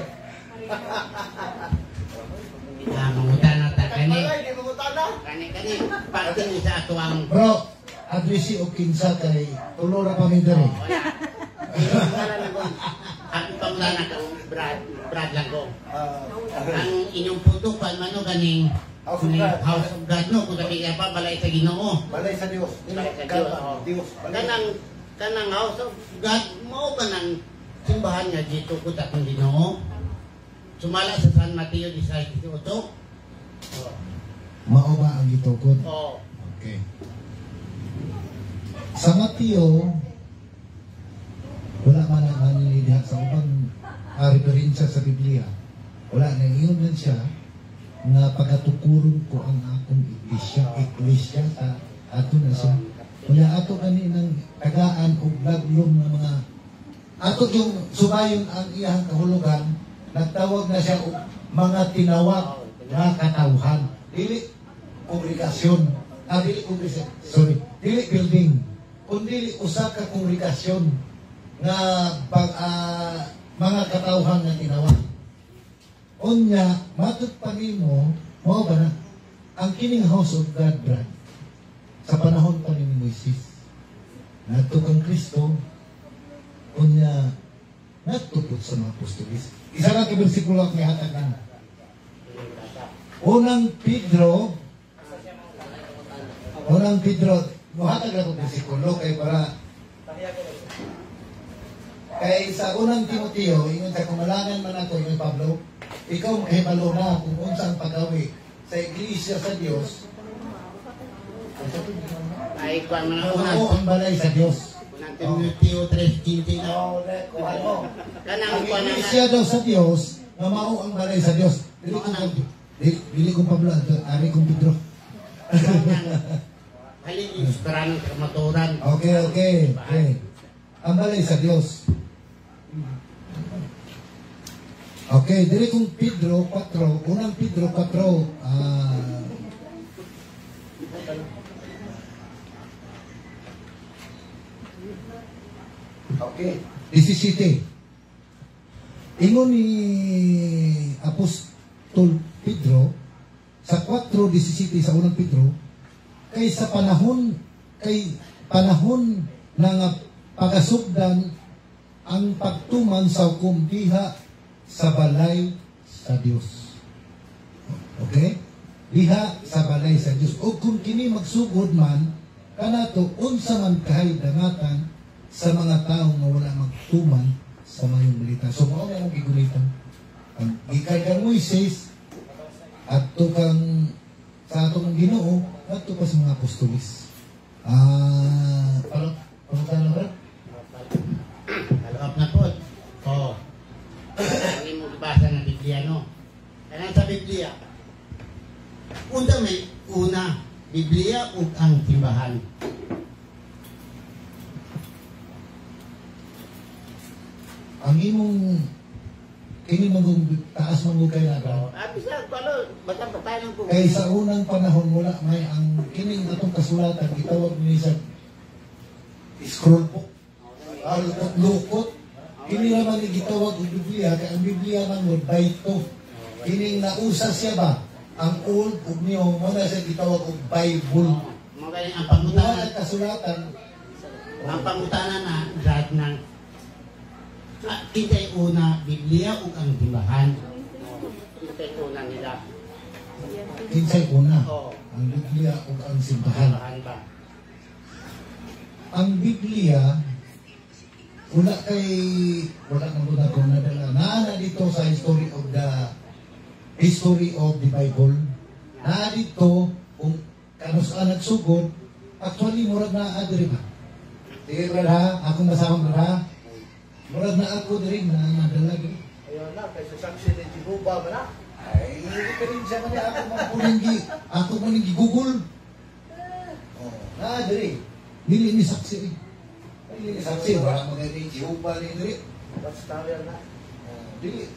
Mangutana ta kani. Di mangutana. Kani pagting sa ato ang Bro, adresi o kinsa kay tulora pa mi diri. ang pangutana ka Brad lang ko. Ang inyong puto palmano ganing House of God. House of God no kung sabi pa balay sa Ginoo. Balay sa Dios. Balay sa Dios. Dios. Kanang House of God mao ba nang simbahan nga dito ko ta kung Ginoo. Sumala sa San Mateo 16:18. Mao ba ang gitukod? Oh. Okay. Sa Mateo, wala man ang diha sa ubang referensya sa Biblia. Wala na iyon lang siya nga pagatukuron ko ang akong iglesia sa ato na siya. Wala ato kani ng tagaan o blaglong na mga ato yung subayon ang iyang kahulugan, nagtawag na siya og mga tinawag nga katawhan. Dili kongregasyon. Dili building. Kundi usa ka kongregasyon nga mga katawhan nga tinawag. Unya, matut pa nimo, mao ba na ang kining house of God, brad, sa panahon pa ni Moises, nato kang Kristo, unya, natupot sa mga apostolis. Isa lang kay bersikulo ang ihatag na. Unang Pedro, muhatag lang ang bersikulo kay para kay sa unang Timoteo, ingon sa kumalangan man ako, ingon Pablo, ikaw mahibalo na kung unsang pagawi sa iglesia sa Dios. Ay, kung mga Mao ang balay sa Dios. Unang Timoteo 3:15 na. Ang iglesia daw sa Dios, nga mao ang balay sa Dios. Dili kong Pablo, ari kong Pedro. Halin inspiran ng kamaturan. Okay. Ang balay sa Dios. Okay, dili kong Pedro 4, unang Pedro 4, okay, 17. Ingon ni Apostol Pedro sa 4:17 sa unang Pedro, kay panahon ng pagasugdan ang pagtuman sa hukom diha sa balay sa Dios. Okay? Diha sa balay sa Dios. O kung kini magsugod man, kanato unsa man kahay dangatan sa mga tao nga wala magtuman sa mga balita. So mao na ang gigulitan. Ang gikan kang Moises at kang sa atong Ginoo adto pa sa mga apostolis. Paano ba? Kalap na po. Oo. Hindi mo ibasa ng Biblia, no? Kaya sa Biblia, una, Biblia ug ang timbahan. Ang imong kini taas mong kay na ba? Bisa palo, basta-basta ko. Kay sa unang panahon wala may ang kining atong kasulatan gitawag ni sa scroll book. Lukot. Kini naman ni gitawag og Biblia kay ang Biblia nang bayto. Kining nausa siya ba? Ang old ug new mo na siya gitawag og Bible. Magaling ang pangutanan kasulatan. Ang pangutanan na dad ng Kita'y una, Biblia ug ang timbahan. Kita'y una nila. Kita'y una, ang Biblia ug ang simbahan. Ang Biblia, wala nang una kung nadala. Naana dito sa history of the Bible. Naana dito, kung kanusaan nagsugod, actually, murag na adri ba? Sige, brad ha? Akong masamang brad ha? Murag na ako din na nadalag. Ayun na, kaysa saksi ni Jehovah ba na? Ay, hindi ka rin siya ako maning Google. Na, diri. Dili ni saksi rin. Dili ni saksi, wala magaling Jehovah ni diri. Basta yan na. Dili.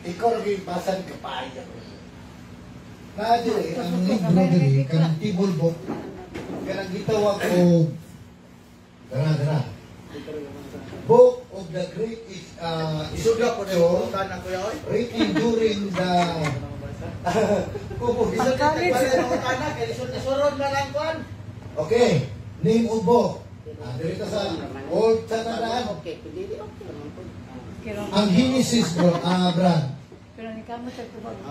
Ikaw lagi pasan kapaya. Na, diri. Ang libro diri, kanang table book, kanang gitawag o Dara. Book of the Great Isuga ko na yung tanan ko yun. written during the Isa ka pala yung tanan, kaya isunod na lang kuhan. Okay, name of book. Dito sa Old Testament. Ang Genesis, Brad.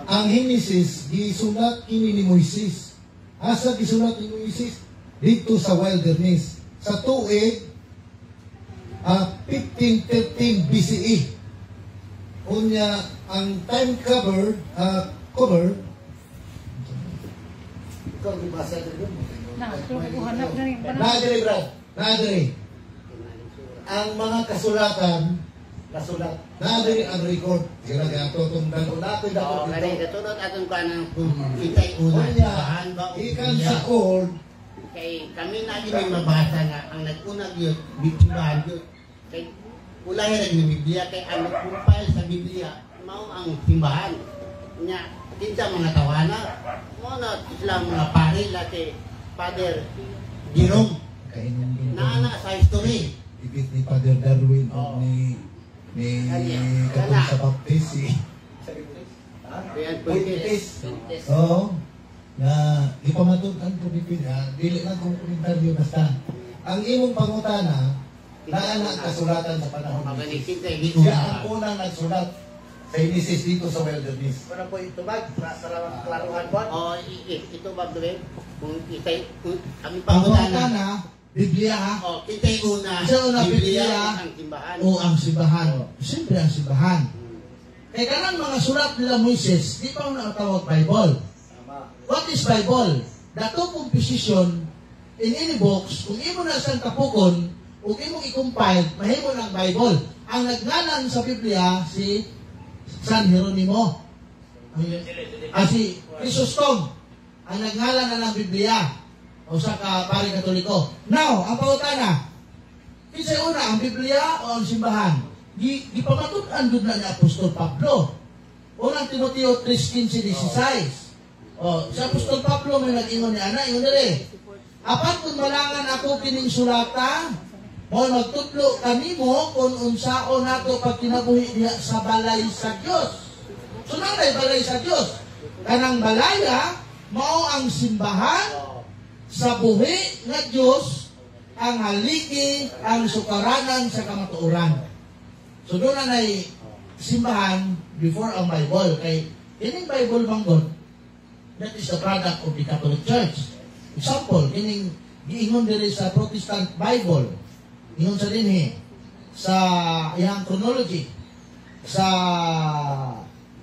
Ang Genesis, gisulat kini ni Moises. Asa gisulat ni Moises? Dito sa wilderness. Sa tuig 1513 BCE. Unya ang time cover Ikaw gibasa din. Nadiri, Brad. Nadiri. Ang mga kasulatan nasulat. Nadiri ang record. Sila gato itong dalo natin Oo, dito. kaya katulad atong kanan kung itay una. Unya, Timbahan ba o ikan Biblia? sa old, Kay kami na yung mabasa nga ang nag-unag yun, Biblia yun. Kay ulay rin yung Biblia, kay ang nag-compile sa Biblia, mao ang simbahan. Nya kinsa mga tawana. Mo na sila mga pari lati Father Jerome. Naana sa history. Ibig ni Father Darwin o ni Katong sa Baptist Oo. Na ipamatutan ko ni Pina, dili lang kong komentaryo basta. Ang imong pangutana, naana kasulatan sa panahon ni Jesus. Siya ang unang nagsulat sa Genesis dito sa wilderness. Para po itubag, para klaruhan po. O, itubag doon. Kung kami Pangutana, Biblia. O, kita'y una. Sa una, Biblia. Ang simbahan. O ang simbahan. Siyempre ang simbahan. Kaya kanang mga sulat nila Moises, di pa nakatawag Bible. What is Bible? The two composition in any books, kung imo na siyang kapukon, kung imo i-compile, mahimo ng Bible. Ang nagngalan sa Biblia, si San Jeronimo. Si Chrysostom. Ang nagngalan na ng Biblia. O sa pari Katoliko. Now, ang pangutana, kisay una, ang Biblia o ang simbahan? Gipamatutan doon na ni Apostol Pablo. Unang Timoteo 3:15-16. O, si Apostol Pablo may nag-ingon ni Ana, ingon nila apat kung malangan ako kining sulata, mo magtudlo kanimo kung unsao nato pag kinabuhi diha sa balay sa Dios. So nanay balay sa Dios. Kanang balaya mao ang simbahan sa buhi nga Dios, ang haligi, ang sukaranan sa kamatuoran. So doon na simbahan before ang Bible. Kay kining Bible manggod, that is the product of the Catholic Church. Example, kining giingon diri sa Protestant Bible, ingon sa dinhi sa iyang chronology sa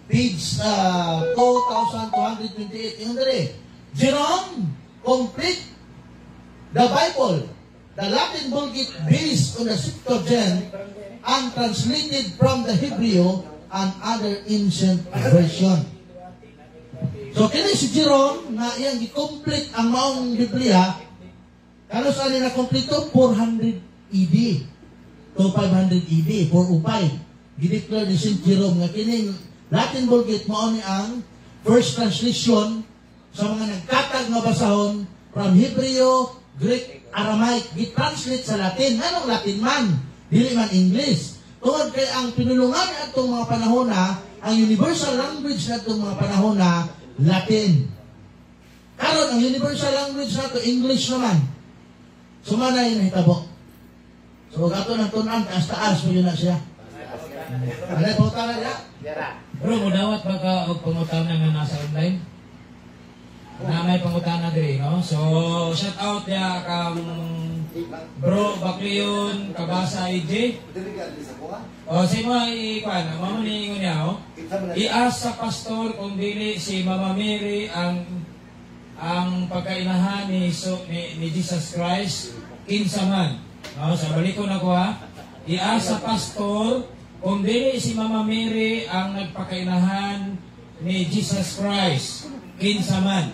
page 2228, ingon diri Jerome complete the Bible, the Latin Vulgate based on the Septuagint and translated from the Hebrew and other ancient version. So kini si Jerome nga iyang gi-complete ang maong Biblia, kano sa na kompleto 400 AD to 500 AD, 405. Gideclare ni St. Jerome nga kining Latin Vulgate mao ni ang first translation sa mga nagkatag nga basahon from Hebrew, Greek, Aramaic, gi-translate sa Latin. Anong Latin man? Dili man English. Tungod kay ang pinulungan ni atong mga panahon na, ang universal language na atong mga panahon na, Latin. Karon ang universal language na to, English naman. Sumana yun hitabo. So, gato ng tunan, taas-taas mo yun na siya. Ano yung pautana niya? Bro, mudawat ba ka og pangutana nga nasa online? Na may pangutana diri, no? So, shout out ya kang Bro Bakliyon Kabasa IJ. O, si mo ikuan, mamo ni ingon niya, oh. I-ask sa pastor kung dili si Mama Mary ang pagkainahan ni Jesus Christ kinsa man. No, sa balikon ako ha. I-ask sa pastor kung dili si Mama Mary ang nagpakainahan ni Jesus Christ kinsa man.